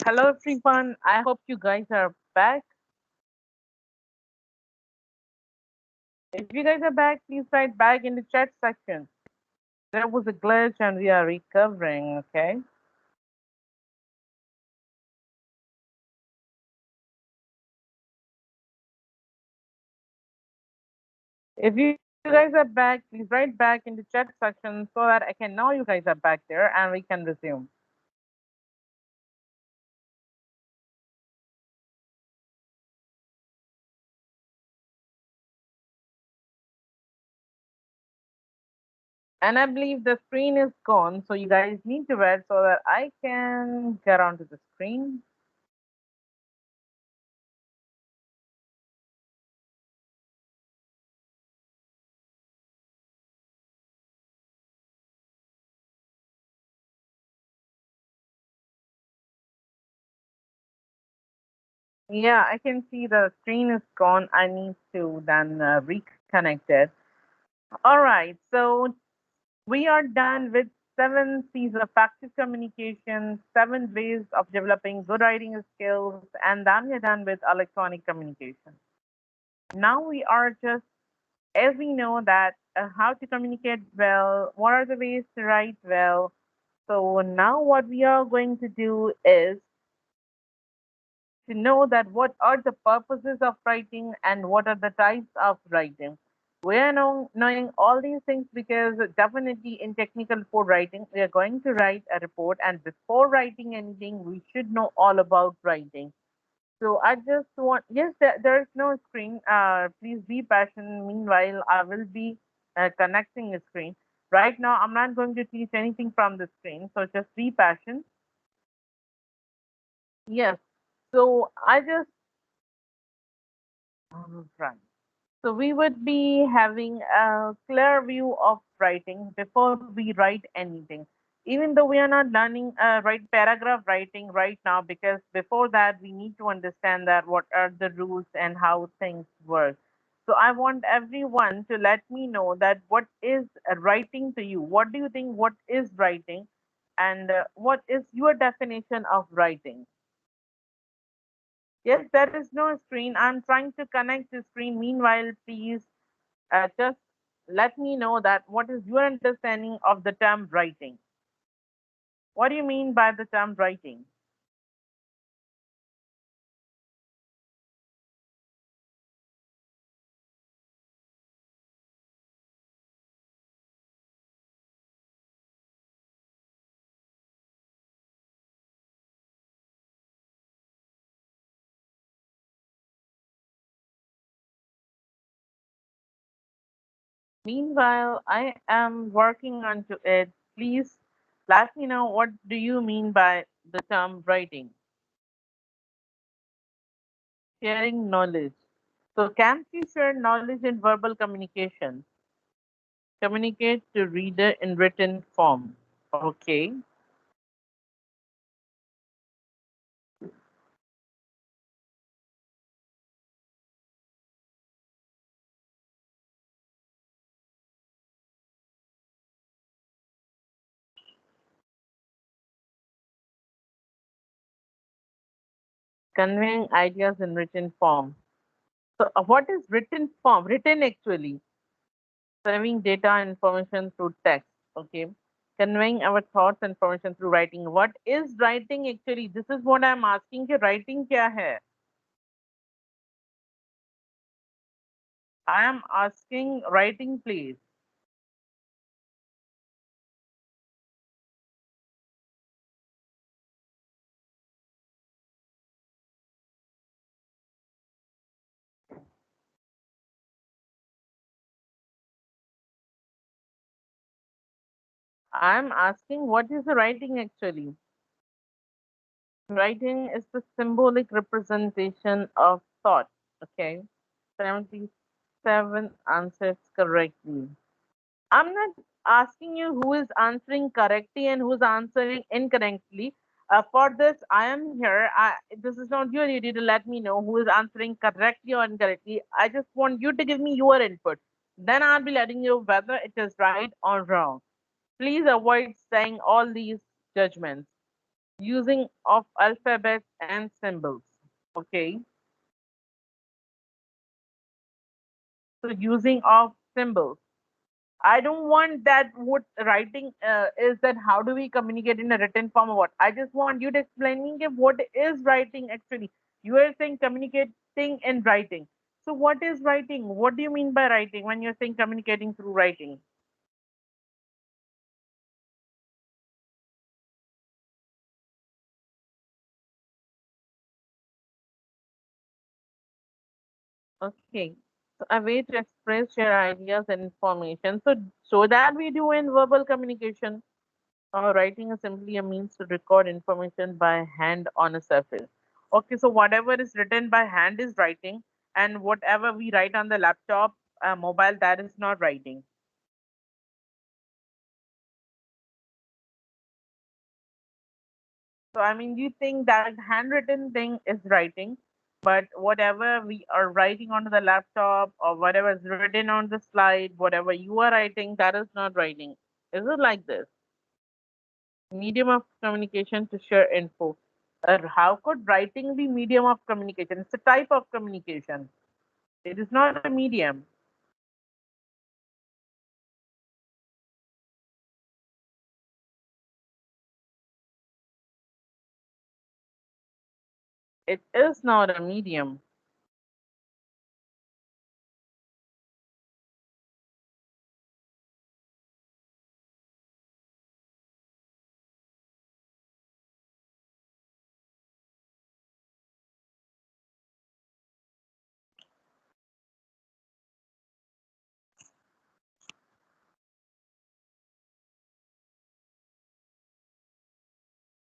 Hello, everyone. I hope you guys are back. If you guys are back, please write back in the chat section. There was a glitch and we are recovering, okay? If you guys are back, please write back in the chat section so that I can know you guys are back there and we can resume. And I believe the screen is gone, so you guys need to wait so that I can get onto the screen. Yeah, I can see the screen is gone. I need to then reconnect it. All right, so we are done with 7 C's of effective communication, 7 ways of developing good writing skills, and then we're done with electronic communication. Now we are just, as we know that how to communicate well, what are the ways to write well. So now what we are going to do is to know that what are the purposes of writing and what are the types of writing. We are knowing all these things because definitely in technical report writing, we are going to write a report, and before writing anything, we should know all about writing. So I just want, yes, there is no screen. Please be patient. Meanwhile, I will be connecting a screen. Right now, I'm not going to teach anything from the screen, so just be patient. Yes. So I just, right. So we would be having a clear view of writing before we write anything. Even though we are not learning write paragraph writing right now, because before that we need to understand that what are the rules and how things work. So I want everyone to let me know that what is writing to you. What do you think? What is writing? And what is your definition of writing? Yes, there is no screen. I'm trying to connect the screen. Meanwhile, please just let me know that what is your understanding of the term writing. What do you mean by the term writing? Meanwhile, I am working onto it. Please let me know what do you mean by the term writing. Sharing knowledge. So can you share knowledge in verbal communication? Communicate to reader in written form. Okay. Conveying ideas in written form. So what is written form? Written actually. Serving data and information through text. Okay. Conveying our thoughts and information through writing. What is writing actually? This is what I'm asking कि writing क्या है? I am asking writing, please. I'm asking what is the writing actually? Writing is the symbolic representation of thought. Okay. 77 answers correctly. I'm not asking you who is answering correctly and who's answering incorrectly. For this, I am here. This is not your duty to let me know who is answering correctly or incorrectly. I just want you to give me your input. Then I'll be letting you whether it is right or wrong. Please avoid saying all these judgments. using of alphabets and symbols. Okay, so using of symbols. I don't want that what writing is that how do we communicate in a written form or what? I just want you to explain me what is writing actually. You are saying communicating in writing. So what is writing? What do you mean by writing when you're saying communicating through writing? Okay. So a way to express your ideas and information. So that we do in verbal communication. Writing is simply a means to record information by hand on a surface. Okay, so whatever is written by hand is writing, and whatever we write on the laptop, mobile, that is not writing. So, I mean, you think that handwritten thing is writing, but whatever we are writing onto the laptop or whatever is written on the slide, whatever you are writing, that is not writing. Is it like this? Medium of communication to share info. How could writing be medium of communication? It's a type of communication. It is not a medium. It is not a medium.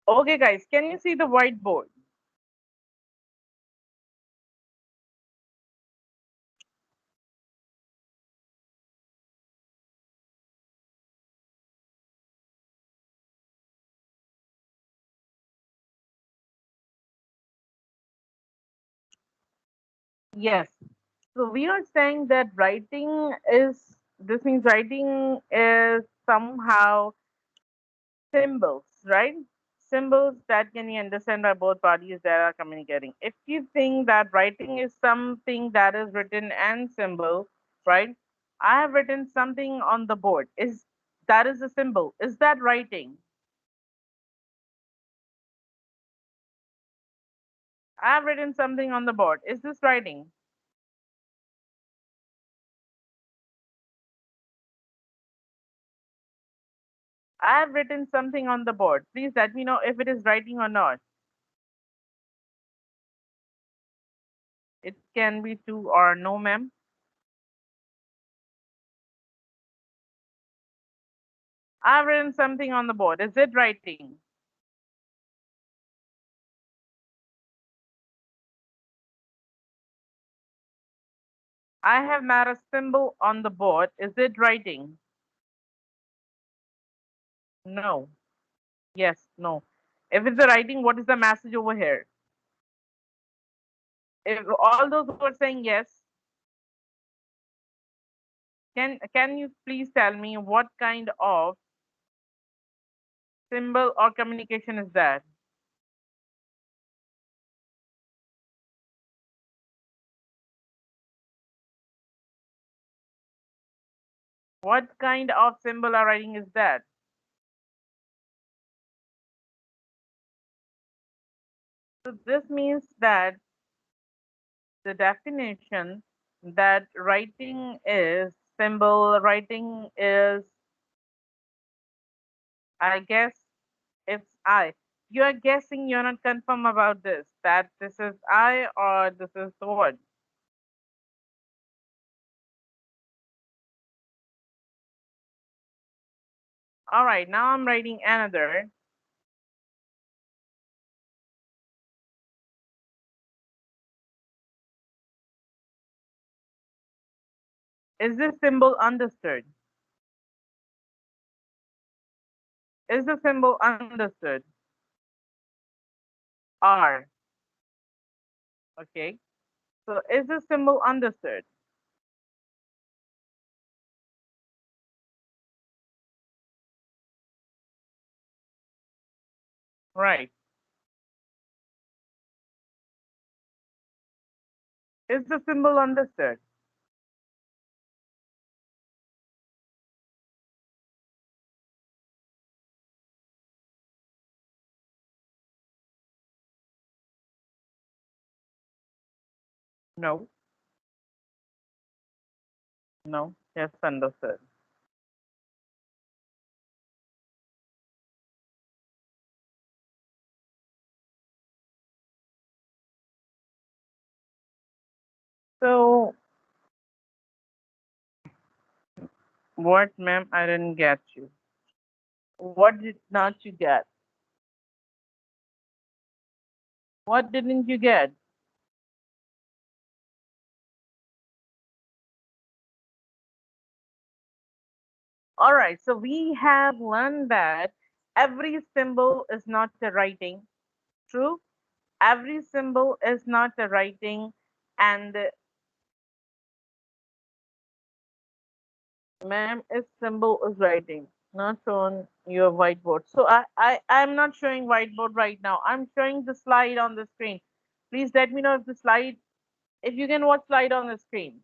Okay, guys, can you see the whiteboard? Yes. So we are saying that this means writing is somehow symbols, right? Symbols that can be understood by both parties that are communicating. If you think that writing is something that is written and symbol, right? I have written something on the board. Is that is a symbol? Is that writing? I have written something on the board. Is this writing? I have written something on the board. Please let me know if it is writing or not. It can be true or no, ma'am. I have written something on the board. Is it writing? I have made a symbol on the board. Is it writing? No. Yes, no. If it's a writing, what is the message over here? If all those who are saying yes, can you please tell me what kind of symbol or communication is that? What kind of symbol or writing is that? So this means that the definition that writing is symbol, writing is, I guess, it's I. You are guessing, you're not confirm about this, that this is I or this is the word. All right, now I'm writing another. Is this symbol understood? Is the symbol understood? R. Okay. So is the symbol understood? Right. Is the symbol understood? No. No. Yes, understood. So, what, ma'am? I didn't get you. What did not you get? What didn't you get? All right. So we have learned that every symbol is not a writing. True. Every symbol is not a writing, and ma'am, is symbol is writing, not on your whiteboard. So I'm not showing whiteboard right now. I'm showing the slide on the screen. Please let me know if the slide, if you can watch slide on the screen.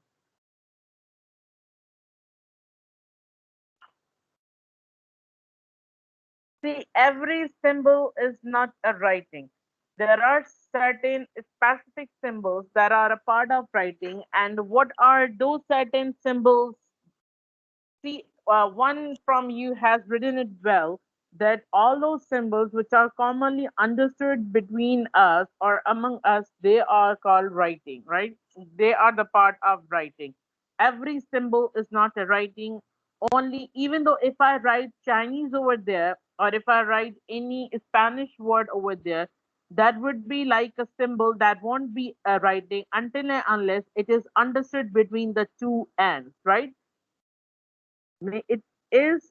See, every symbol is not a writing. There are certain specific symbols that are a part of writing, and what are those certain symbols? See, one from you has written it well that all those symbols which are commonly understood between us or among us, they are called writing, right? They are the part of writing. Every symbol is not a writing only, even though if I write Chinese over there or if I write any Spanish word over there, that would be like a symbol that won't be a writing until and unless it is understood between the two ends, right? It is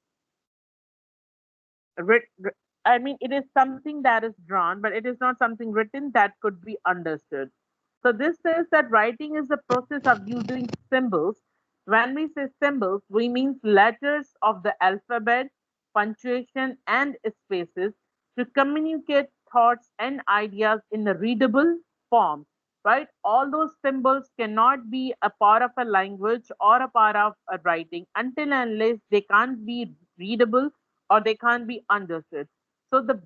writ- I mean, it is something that is drawn, but it is not something written that could be understood. So this says that writing is the process of using symbols. When we say symbols, we mean letters of the alphabet, punctuation, and spaces to communicate thoughts and ideas in a readable form. Right? All those symbols cannot be a part of a language or a part of a writing until and unless they can't be readable or they can't be understood. So the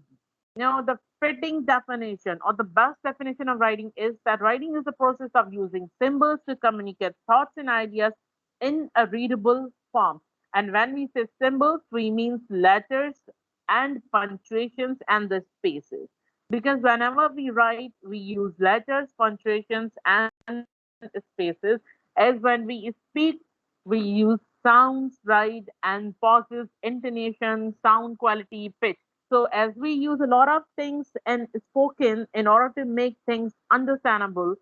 fitting definition or the best definition of writing is that writing is the process of using symbols to communicate thoughts and ideas in a readable form. And when we say symbols, we mean letters and punctuations and the spaces. Because whenever we write, we use letters, punctuations, and spaces. As when we speak, we use sounds, right, and pauses, intonation, sound quality, pitch. So as we use a lot of things and spoken in order to make things understandable,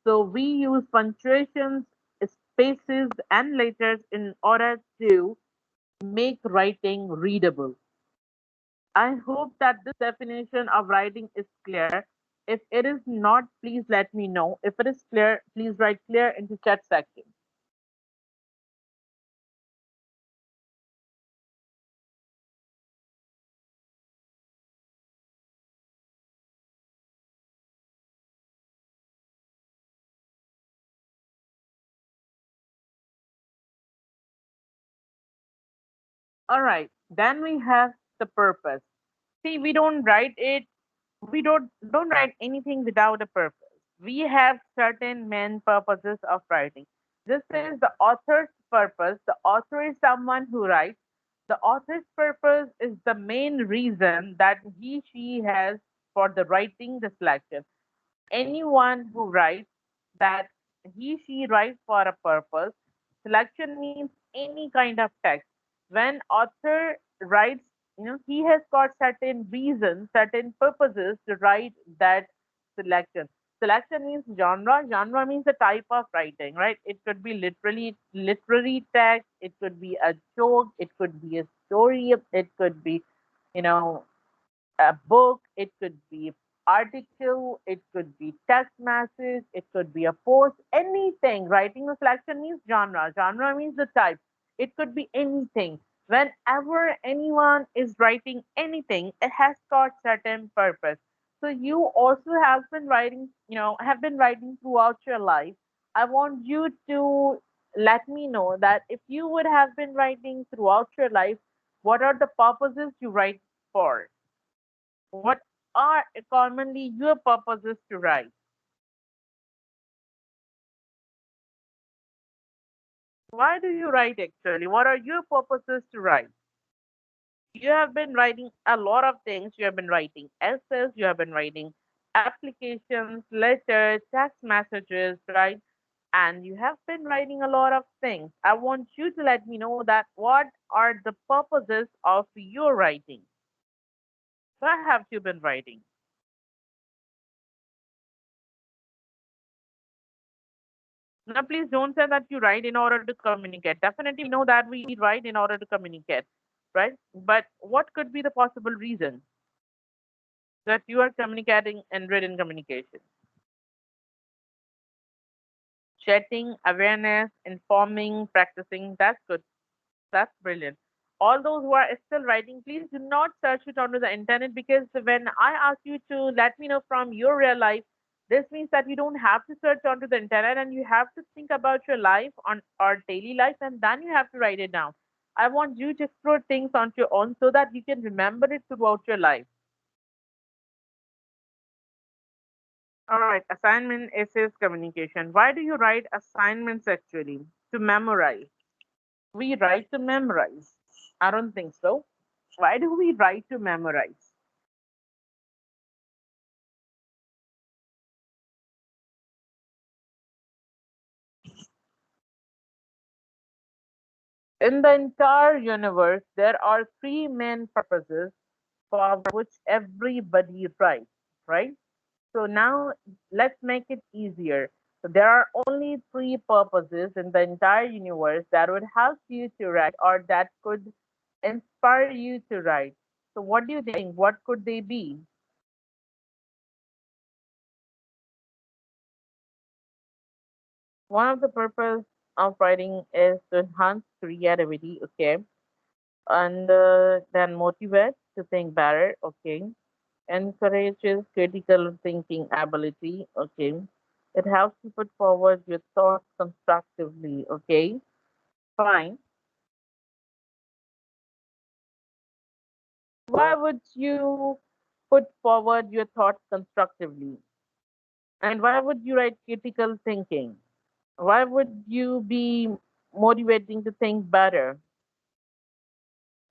so we use punctuations, spaces, and letters in order to make writing readable. I hope that this definition of writing is clear. If it is not, please let me know. If it is clear, please write clear into chat section. All right, then we have the purpose. See, we don't write it, we don't write anything without a purpose. We have certain main purposes of writing. This is the author's purpose. The author is someone who writes. The author's purpose is the main reason that he she has for the writing the selection. Anyone who writes, that he she writes for a purpose. Selection means any kind of text. When author writes, he has got certain reasons, certain purposes to write that selection. Selection means genre. Genre means the type of writing, right? It could be literally literary text, it could be a joke, it could be a story, it could be, you know, a book, it could be article, it could be text message, it could be a post, anything. Writing a selection means genre. Genre means the type. It could be anything. Whenever anyone is writing anything, it has got certain purpose. So you also have been writing, have been writing throughout your life. I want you to let me know that if you would have been writing throughout your life, what are the purposes you write for? What are commonly your purposes to write? Why do you write actually? What are your purposes to write? You have been writing a lot of things. You have been writing essays, you have been writing applications, letters, text messages, right? And you have been writing a lot of things. I want you to let me know that what are the purposes of your writing? Why have you been writing? Now, please don't say that you write in order to communicate. Definitely, we know that we write in order to communicate, right? But what could be the possible reason that you are communicating in written communication? Chatting, awareness, informing, practicing. That's good. That's brilliant. All those who are still writing, please do not search it onto the internet because when I ask you to let me know from your real life, this means that you don't have to search onto the internet and you have to think about your life on our daily life and then you have to write it down. I want you to explore things on your own so that you can remember it throughout your life. All right, assignment, essays, communication. Why do you write assignments actually? To memorize. We write to memorize. I don't think so. Why do we write to memorize? In the entire universe, there are three main purposes for which everybody writes, right? So now let's make it easier. So there are only three purposes in the entire universe that would help you to write or that could inspire you to write. So what do you think? What could they be? One of the purpose of writing is to enhance creativity, okay, and then motivate to think better, okay, encourages critical thinking ability, okay. It helps you put forward your thoughts constructively, okay. Fine. Why would you put forward your thoughts constructively? And why would you write critical thinking? Why would you be motivating to think better?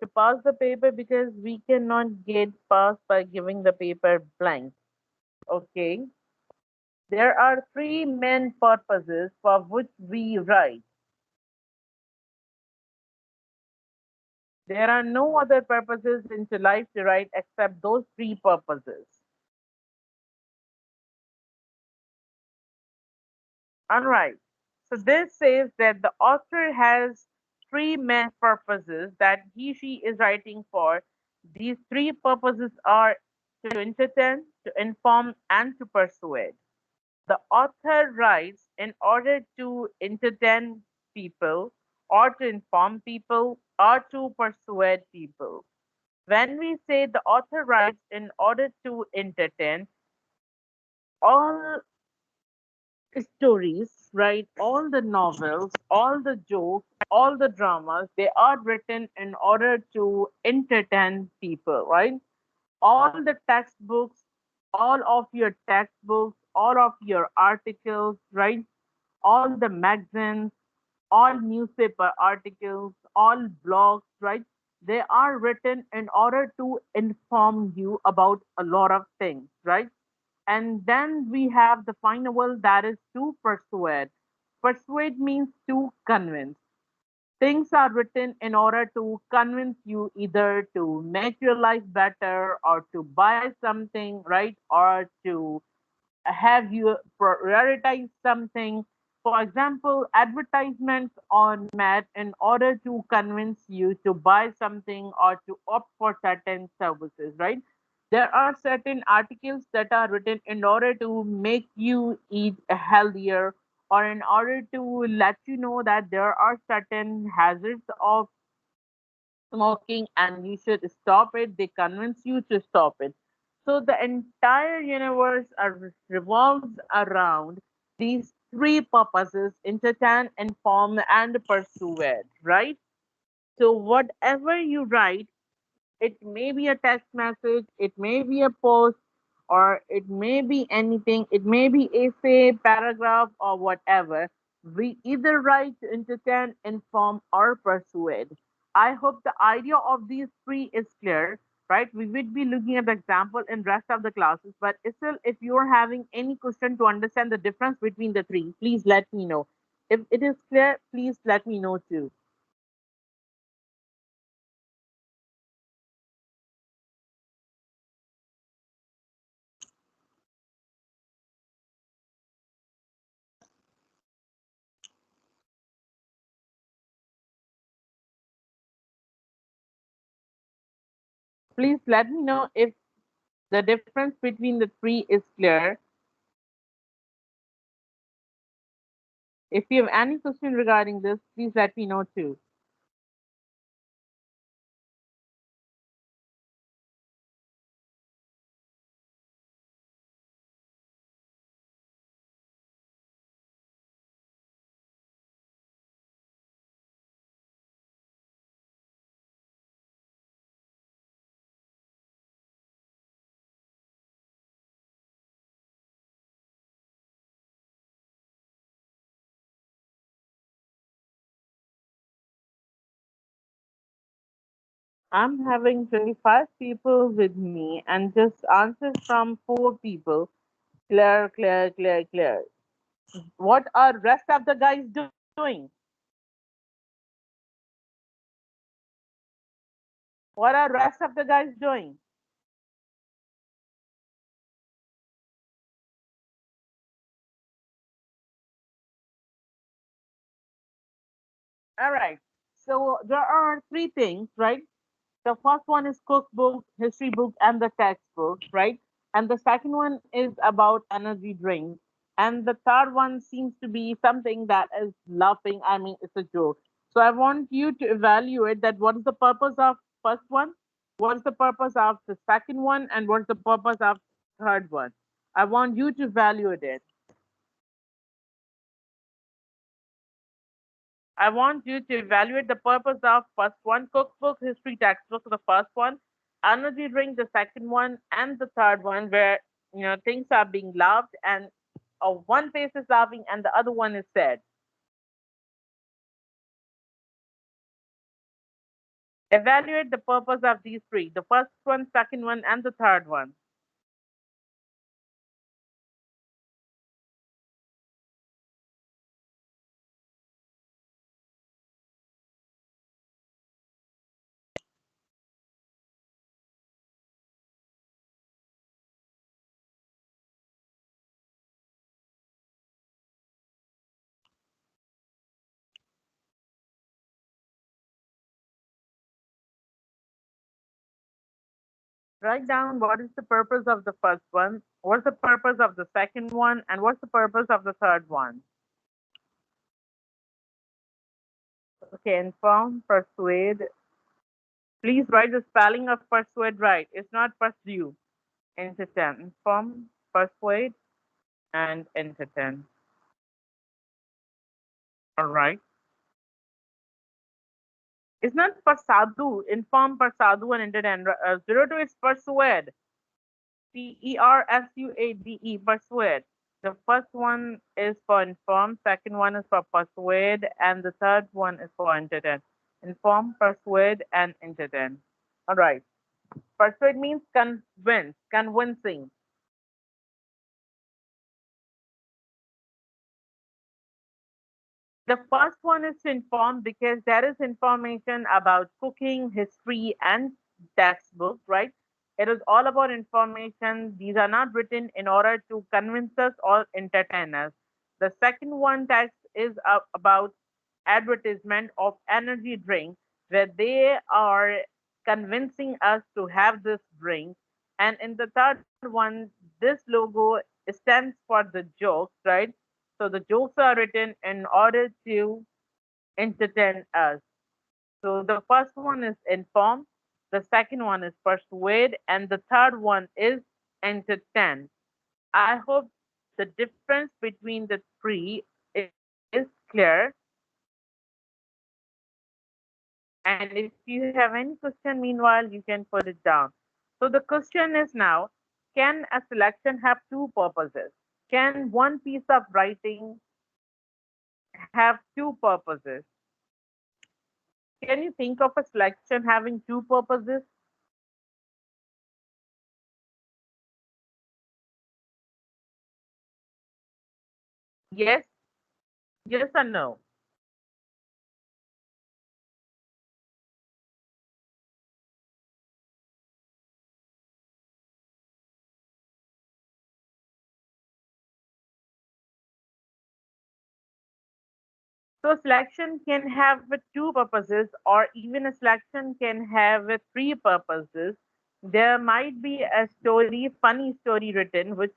To pass the paper because we cannot get passed by giving the paper blank. Okay. There are three main purposes for which we write. There are no other purposes into life to write except those three purposes. All right. So this says that the author has three main purposes that she is writing for. These three purposes are to entertain, to inform, and to persuade. The author writes in order to entertain people, or to inform people, or to persuade people. When we say the author writes in order to entertain, all stories, right? All the novels, all the jokes, all the dramas, they are written in order to entertain people, right? All the textbooks, all of your textbooks, all of your articles, right? All the magazines, all newspaper articles, all blogs, right? They are written in order to inform you about a lot of things, right? And then we have the final word that is to persuade. Persuade means to convince. Things are written in order to convince you either to make your life better or to buy something, right? Or to have you prioritize something. For example, advertisements on Met in order to convince you to buy something or to opt for certain services, right? There are certain articles that are written in order to make you eat healthier or in order to let you know that there are certain hazards of smoking and you should stop it. They convince you to stop it. So the entire universe revolves around these three purposes: entertain, inform, and persuade, right? So whatever you write, it may be a text message, it may be a post, or it may be anything. It may be essay, paragraph, or whatever. We either write to entertain, inform, or persuade. I hope the idea of these three is clear, right? We will be looking at the example in rest of the classes, but still, if you are having any question to understand the difference between the three, please let me know. If it is clear, please let me know too. Please let me know if the difference between the three is clear. If you have any question regarding this, please let me know too. I'm having 25 people with me and just answers from four people. Clear, clear, clear, clear. What are rest of the guys doing? What are rest of the guys doing? All right. So there are three things, right? The first one is cookbook, history book, and the textbook, right? And the second one is about energy drink. And the third one seems to be something that is laughing. I mean, it's a joke. So I want you to evaluate that what is the purpose of first one, what's the purpose of the second one, and what's the purpose of third one. I want you to evaluate it. I want you to evaluate the purpose of first one, cookbook, history textbook, the first one, energy drink, the second one, and the third one, where things are being loved and one face is laughing and the other one is sad. Evaluate the purpose of these three: the first one, second one, and the third one. Write down what is the purpose of the first one, what's the purpose of the second one, and what's the purpose of the third one. Okay, inform, persuade. Please write the spelling of persuade right. It's not pursue. Entertain, inform, persuade, and entertain. All right. It's not persadu, inform, persadu, and entertain. 02 is persuade. Persuade, persuade. The first one is for inform, second one is for persuade, and the third one is for entertain. Inform, persuade, and entertain. All right. Persuade means convince, convincing. The first one is to inform because there is information about cooking, history, and textbook, right? It is all about information. These are not written in order to convince us or entertain us. The second one text is about advertisement of energy drink, where they are convincing us to have this drink. And in the third one, this logo stands for the jokes, right? So the jokes are written in order to entertain us. So the first one is inform, the second one is persuade, and the third one is entertain. I hope the difference between the three is clear. And if you have any question, meanwhile, you can put it down. So the question is now, can a selection have two purposes? Can one piece of writing have two purposes? Can you think of a selection having two purposes? Yes, yes or no? So selection can have two purposes, or even a selection can have three purposes. There might be a story, funny story written, which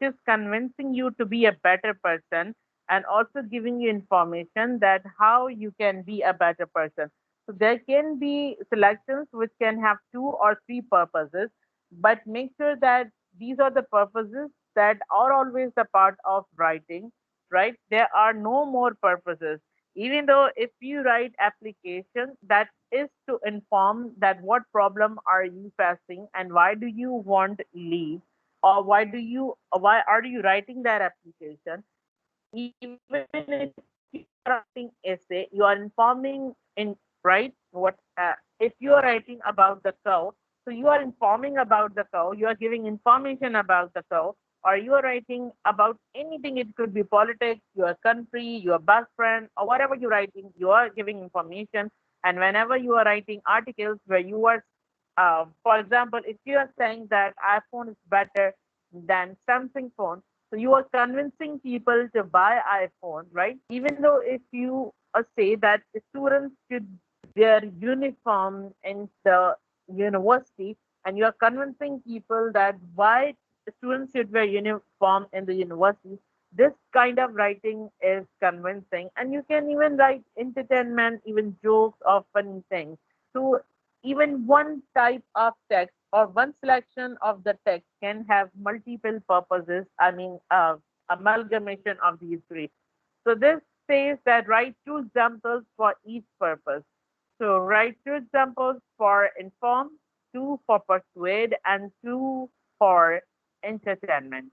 is convincing you to be a better person and also giving you information that how you can be a better person. So there can be selections which can have two or three purposes, but make sure that these are the purposes that are always a part of writing, right? There are no more purposes. Even though if you write application, that is to inform that what problem are you facing and why do you want leave, or why are you writing that application. Even if you are writing essay, you are informing in, right, what if you are writing about the cow, so you are informing about the cow, you are giving information about the cow, or you are writing about anything. It could be politics, your country, your best friend, or whatever you're writing, you are giving information. And whenever you are writing articles where you are, for example, if you are saying that iPhone is better than Samsung phone, so you are convincing people to buy iPhone, right? Even though if you say that the students should wear uniform in the university, and you are convincing people that why the students should wear uniform in the university, this kind of writing is convincing. And you can even write entertainment, even jokes or funny things. So even one type of text or one selection of the text can have multiple purposes. I mean, amalgamation of these three. So this says that write two examples for each purpose. So write two examples for inform, two for persuade, and two for entertainment.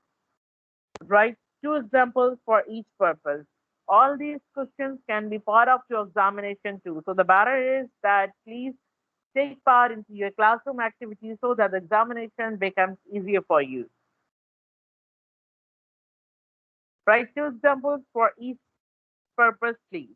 Write two examples for each purpose. All these questions can be part of your examination too. So the better is that please take part into your classroom activities so that the examination becomes easier for you. Write two examples for each purpose, please.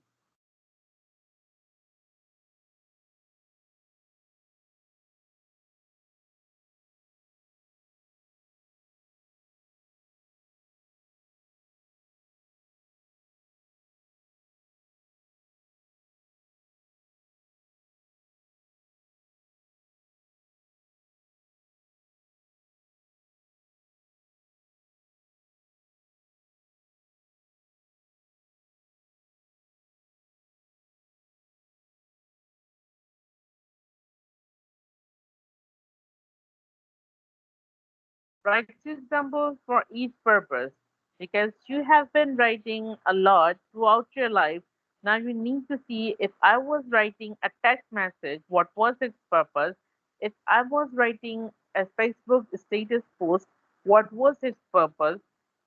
Write two examples for each purpose because you have been writing a lot throughout your life. Now you need to see if I was writing a text message, what was its purpose? If I was writing a Facebook status post, what was its purpose?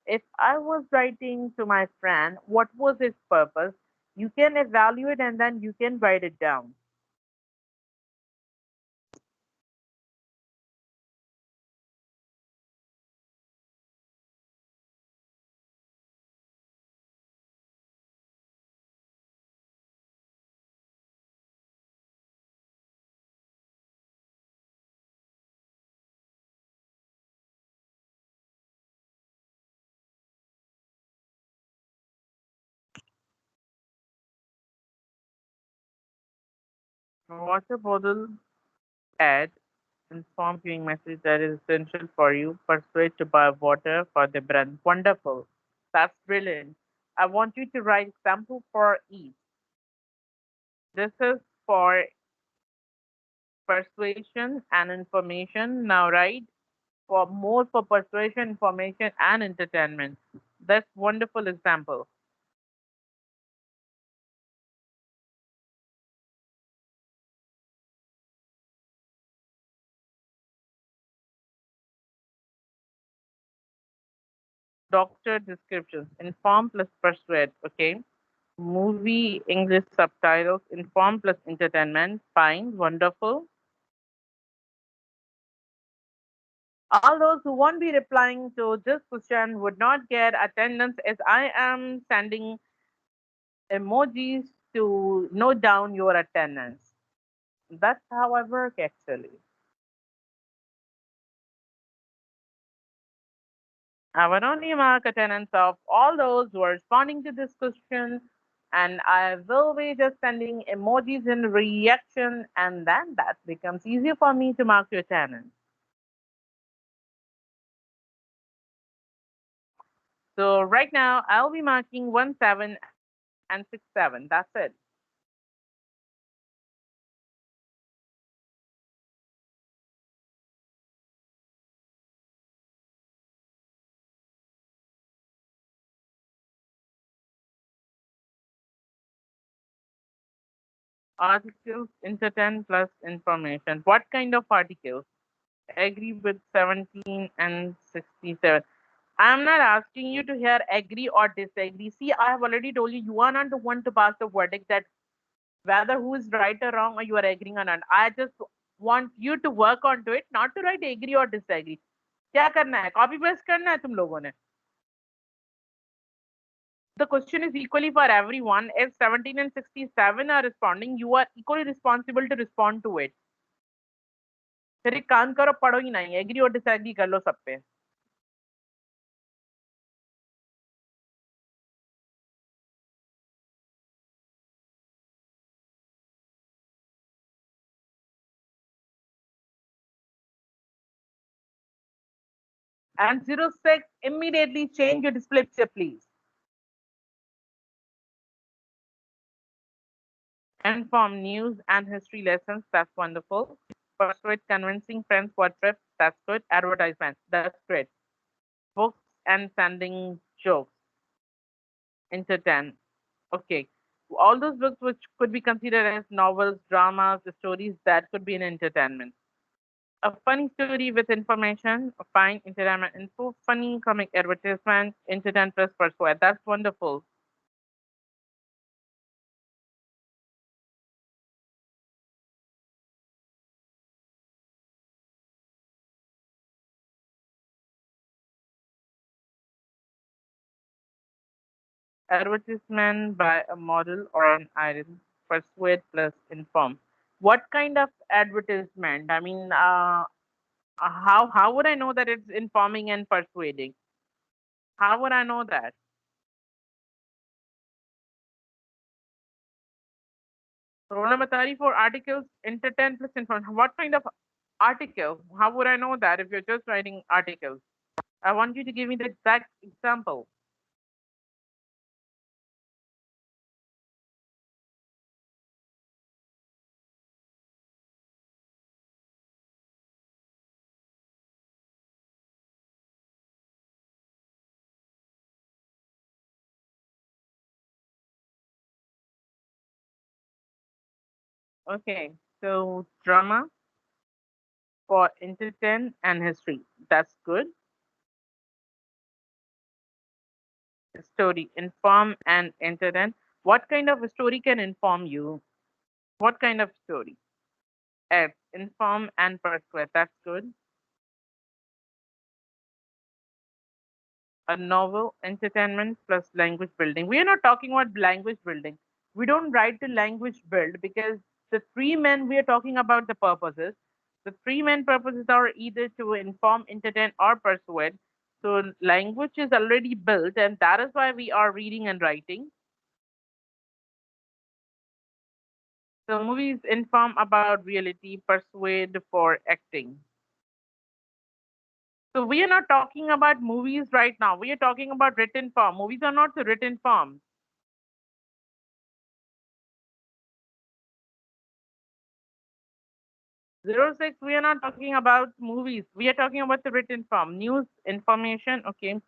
If I was writing to my friend, what was its purpose? You can evaluate and then you can write it down. Water bottle ad inform viewing message that is essential for you. Persuade to buy water for the brand. Wonderful. That's brilliant. I want you to write example for each. This is for persuasion and information. Now, right? For more for persuasion, information, and entertainment. That's wonderful example. Doctor descriptions, inform plus persuade. Okay. Movie English subtitles, inform plus entertainment. Fine, wonderful. All those who won't be replying to this question would not get attendance as I am sending emojis to note down your attendance. That's how I work actually. I would only mark attendance of all those who are responding to this question, and I will be just sending emojis in reaction, and then that becomes easier for me to mark your attendance. So right now, I'll be marking 17 and 67. That's it. Articles, intent plus information. What kind of articles? Agree with 17 and 67. I'm not asking you to hear agree or disagree. See, I have already told you, you are not the one to pass the verdict that whether who is right or wrong or you are agreeing or not. I just want you to work onto it, not to write agree or disagree. क्या करना है? Copy paste करना है तुम लोगों ने. The question is equally for everyone. If 17 and 67 are responding, you are equally responsible to respond to it. फिर एक काम करो, पढ़ो ही नहीं, एग्री और डिसएग्री कर लो सब पे. And 06, immediately change your display picture, please. Inform news and history lessons, that's wonderful. Persuade convincing friends for trips, that's good. Advertisements, that's great. Books and sending jokes, entertain. Okay. All those books which could be considered as novels, dramas, stories, that could be an entertainment. A funny story with information, a fine entertainment info, funny comic advertisement, entertain plus persuade. That's wonderful. Advertisement by a model or an item, persuade plus inform. What kind of advertisement? I mean, how would I know that it's informing and persuading? How would I know that? Rola Matari for articles, entertain plus inform. What kind of article? How would I know that if you're just writing articles? I want you to give me the exact example. Okay, so drama for entertain and history. That's good. Story, inform and entertain. What kind of a story can inform you? What kind of story? F, inform and persuade. That's good. A novel, entertainment plus language building. We are not talking about language building. We don't write the language build because the three men we are talking about the purposes. The three main purposes are either to inform, entertain, or persuade. So language is already built, and that is why we are reading and writing. So movies inform about reality, persuade for acting. So we are not talking about movies right now. We are talking about written form. Movies are not the written form. Zero six, we are not talking about movies. We are talking about the written form, news, information, okay,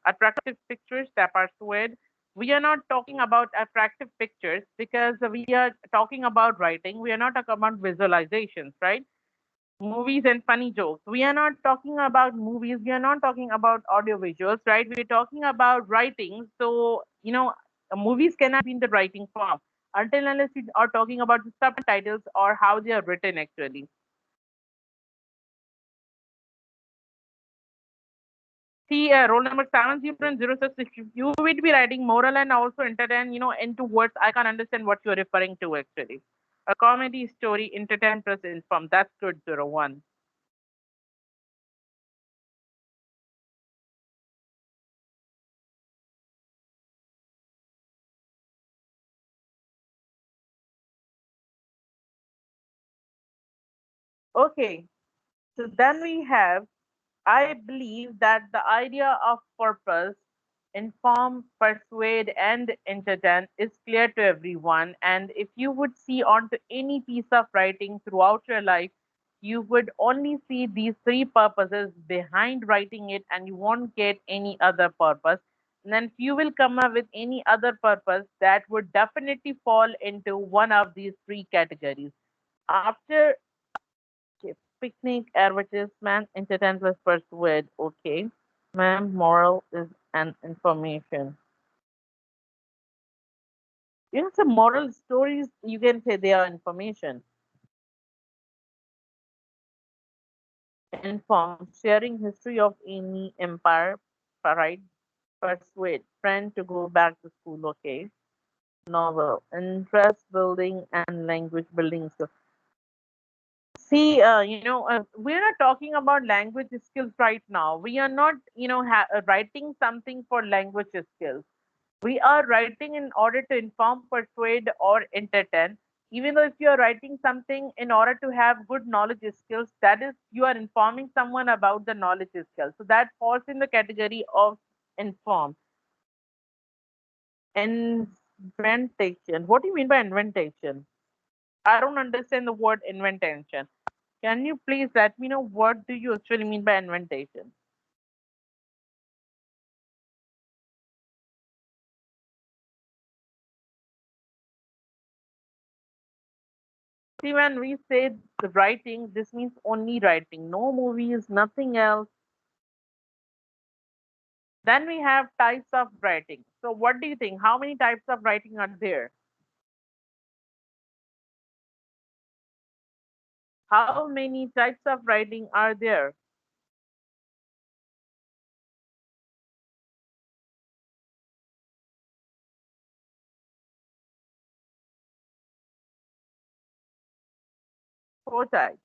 attractive pictures that persuade. We are not talking about attractive pictures because we are talking about writing. We are not talking about visualizations, right? Movies and funny jokes. We are not talking about movies. We are not talking about audio visuals, right? We're talking about writing. So, movies cannot be in the writing form until unless we are talking about the subtitles or how they are written actually. See, roll number 7 0 if you will be writing moral and also entertain, into words, I can understand what you're referring to actually. A comedy story, entertain plus inform. That's good, 01. Okay, so then we have, I believe that the idea of purpose, inform, persuade, and entertain is clear to everyone. And if you would see onto any piece of writing throughout your life, you would only see these three purposes behind writing it, and you won't get any other purpose. And then if you will come up with any other purpose, that would definitely fall into one of these three categories. After okay, picnic, advertisement, entertain plus persuade. Okay. Ma'am, moral is an information. Some moral stories, you can say they are information. Inform, sharing history of any empire, right? Persuade, friend to go back to school, okay. Novel, interest building and language building. So, see, we're not talking about language skills right now. We are not, writing something for language skills. We are writing in order to inform, persuade, or entertain. Even though if you are writing something in order to have good knowledge skills, that is, you are informing someone about the knowledge skills. So that falls in the category of inform. Inventation. What do you mean by inventation? I don't understand the word inventation. Can you please let me know what do you actually mean by inventation? See, when we say the writing, this means only writing, no movies, nothing else. Then we have types of writing. So, what do you think? How many types of writing are there? How many types of writing are there? Four types.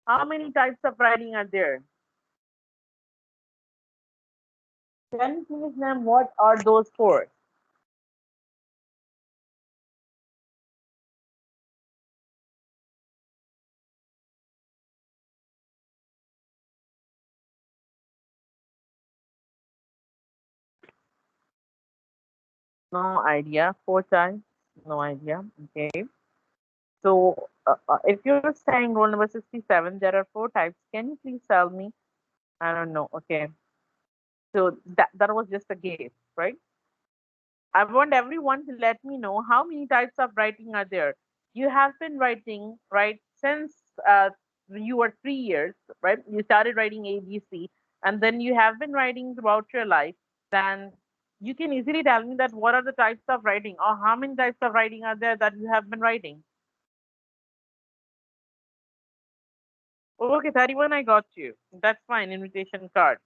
How many types of writing are there? Can you please name what are those four? No idea. Four types. No idea. Okay. So, if you're saying rule number 67, there are four types. Can you please tell me? I don't know. Okay. So that was just a guess, right? I want everyone to let me know how many types of writing are there. You have been writing, right, since you were 3 years, right? You started writing ABC, and then you have been writing throughout your life. Then you can easily tell me that what are the types of writing, or how many types of writing are there that you have been writing. Okay, 31, I got you. That's fine. Invitation card.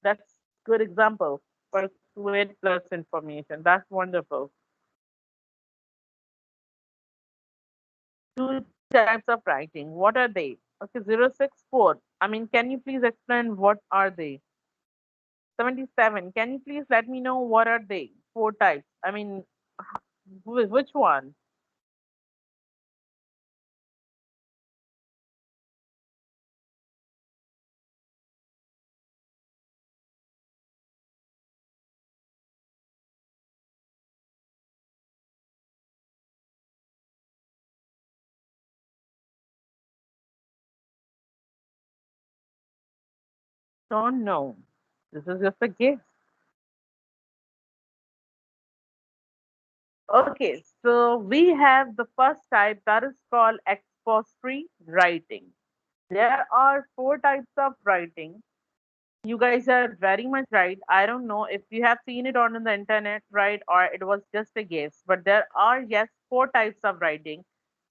That's good example. Persuade plus information. That's wonderful. Two types of writing. What are they? Okay, 064. I mean, can you please explain what are they? 77. Can you please let me know what are they? Four types. I mean, which one? Don't know. This is just a guess. Okay, so we have the first type that is called expository writing. There are four types of writing. You guys are very much right. I don't know if you have seen it on the internet, right, or it was just a guess, but there are, yes, four types of writing.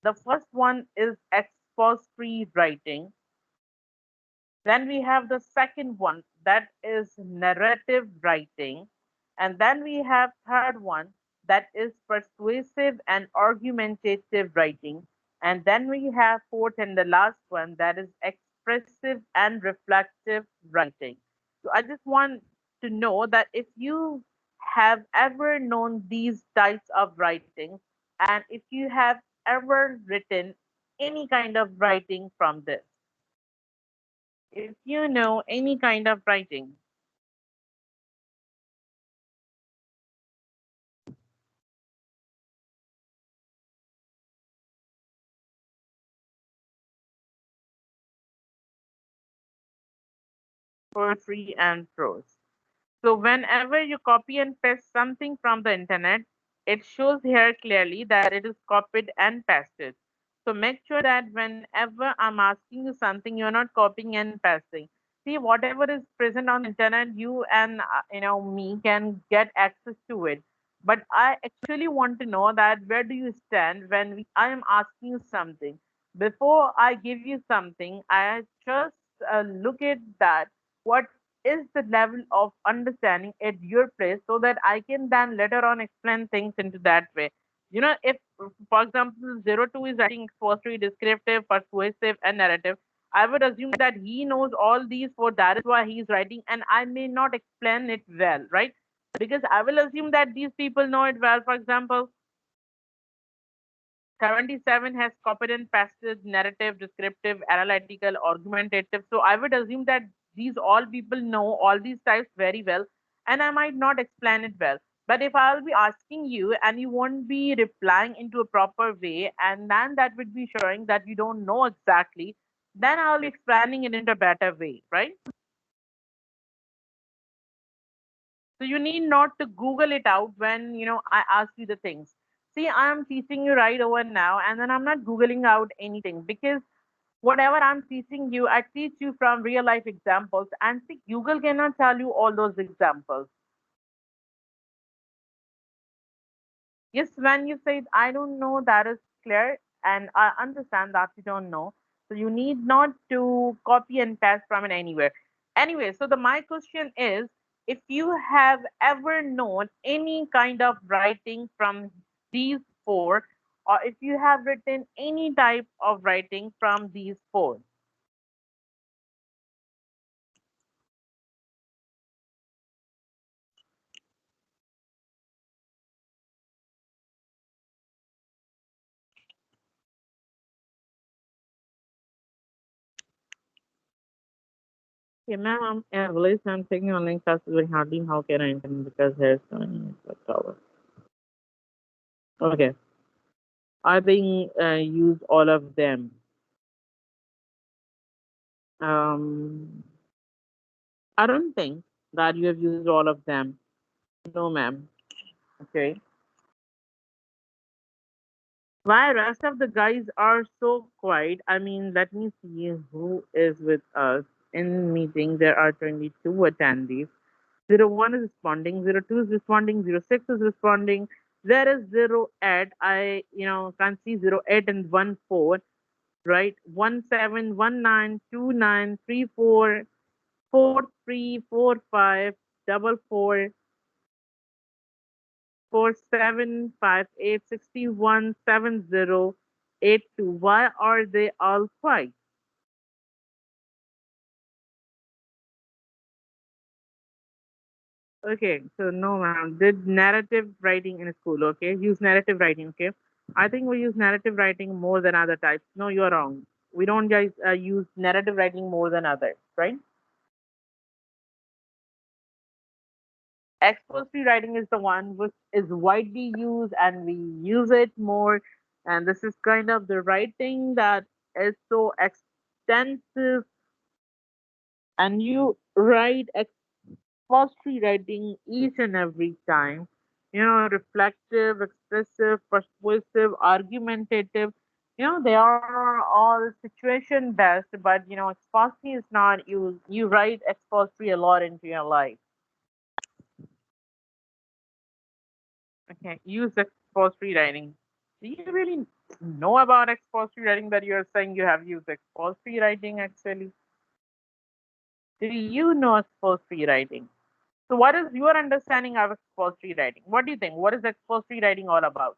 The first one is expository writing. Then we have the second one that is narrative writing. And then we have third one that is persuasive and argumentative writing. And then we have fourth and the last one that is expressive and reflective writing. So I just want to know that if you have ever known these types of writing and if you have ever written any kind of writing from this. If you know any kind of writing, poetry and prose. So whenever you copy and paste something from the internet, it shows here clearly that it is copied and pasted. So make sure that whenever I'm asking you something, you're not copying and pasting. See, whatever is present on the internet, you and me can get access to it. But I actually want to know that where do you stand when I am asking you something. Before I give you something, I just look at that. What is the level of understanding at your place so that I can then later on explain things into that way. If, for example, 02 is writing expository, descriptive, persuasive, and narrative, I would assume that he knows all these four. That is why he is writing, and I may not explain it well, right? Because I will assume that these people know it well. For example, 77 has copied and pasted narrative, descriptive, analytical, argumentative. So I would assume that these all people know all these types very well, and I might not explain it well. But if I'll be asking you and you won't be replying into a proper way, and then that would be showing that you don't know exactly, then I'll be explaining it in a better way, right? So you need not to Google it out when I ask you the things. See, I am teaching you right over now, and then I'm not Googling out anything because whatever I'm teaching you, I teach you from real life examples. And see, Google cannot tell you all those examples. Yes, when you said I don't know, that is clear, and I understand that you don't know. So you need not to copy and paste from it anywhere. Anyway, so the my question is, if you have ever known any kind of writing from these four, or if you have written any type of writing from these four. Yeah, ma'am, I'm in a village. I'm taking online classes with hardly how can I intend because there's so many tower. Okay. I think use all of them. Um, I don't think that you have used all of them. No, ma'am. Okay. Why rest of the guys are so quiet? I mean, let me see who is with us in meeting. There are 22 attendees. 01 is responding, 02 is responding, 06 is responding. There is 08. I, can see 08 and 14, right? 17, 19, 29, 34, 43, 45, double four, 47, 58, 61, 70, 82. Why are they all quiet? Okay, so no, ma'am. Did narrative writing in school, okay? Use narrative writing, okay? I think we use narrative writing more than other types. No, you're wrong. We don't guys use narrative writing more than others, right? Expository writing is the one which is widely used and we use it more. And this is kind of the writing that is so extensive and you write expository writing each and every time. Reflective, expressive, persuasive, argumentative. They are all situation based, but expository is not. You write expository a lot into your life. Okay, use expository writing. Do you really know about expository writing that you're saying you have used expository writing actually? Do you know expository writing? So, what is your understanding of expository writing? What do you think? What is expository writing all about?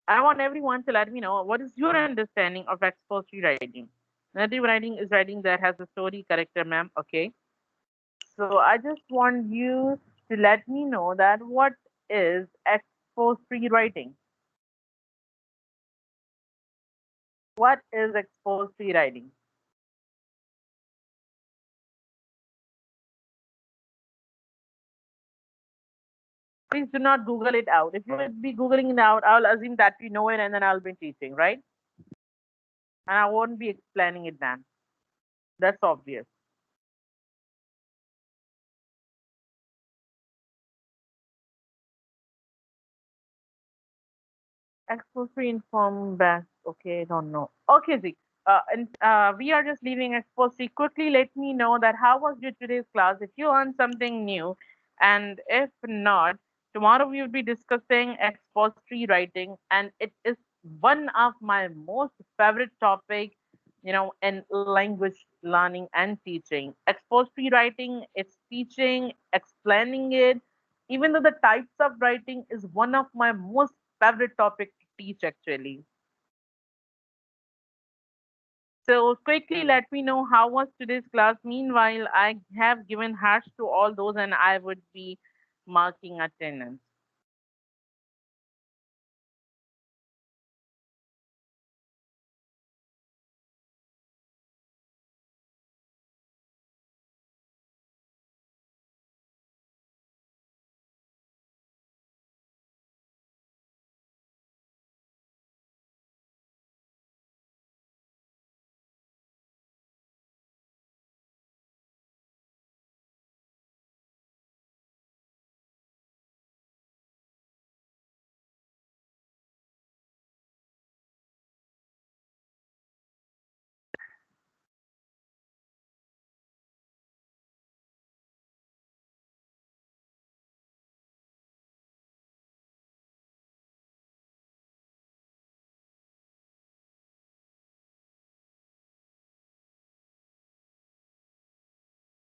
I want everyone to let me know what is your understanding of expository writing. Narrative writing is writing that has a story, character, ma'am. Okay. So, I just want you to let me know that what is expository writing? What is expository writing? Please do not Google it out. If you would be Googling it out, I'll assume that you know it and then I'll be teaching, right? And I won't be explaining it then. That's obvious. Expository inform back. Okay, don't know. Okay, Z. And we are just leaving expository. Quickly, let me know that how was your today's class? If you learned something new, and if not, tomorrow we will be discussing expository writing, and it is one of my most favorite topic. In language learning and teaching. Expository writing, it's teaching, explaining it. Even though the types of writing is one of my most favorite topic to teach actually. So quickly let me know how was today's class. Meanwhile, I have given hash to all those and I would be marking attendance.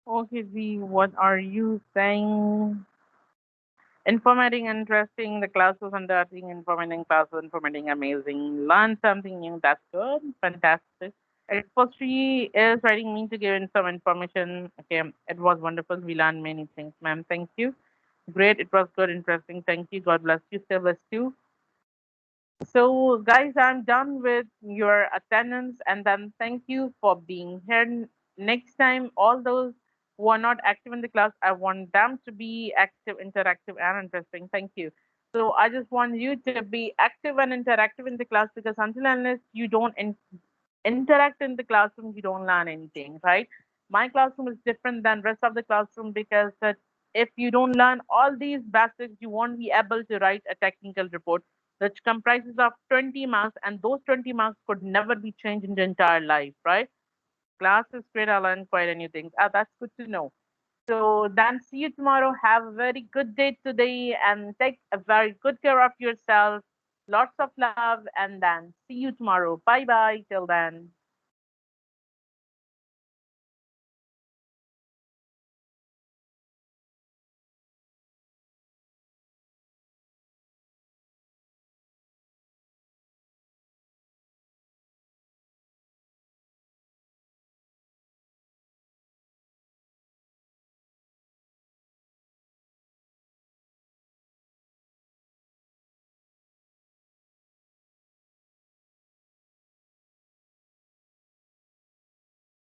Okay, Z, what are you saying? Informating, interesting. The class was interesting. Informating class was informating, amazing. Learn something new. That's good. Fantastic. Expository is writing me to give in some information. Okay, it was wonderful. We learned many things, ma'am. Thank you. Great. It was good, interesting. Thank you. God bless you. Stay blessed you. So, guys, I'm done with your attendance, and then thank you for being here. Next time, all those who are not active in the class, I want them to be active, interactive, and interesting. Thank you. So, I just want you to be active and interactive in the class because until unless you don't interact in the classroom, you don't learn anything, right? My classroom is different than rest of the classroom because if you don't learn all these basics, you won't be able to write a technical report which comprises of 20 marks, and those 20 marks could never be changed in the entire life, right? Class is great. I learned quite a new things. That's good to know. So then see you tomorrow. Have a very good day today and take a very good care of yourself. Lots of love and then see you tomorrow. Bye bye till then.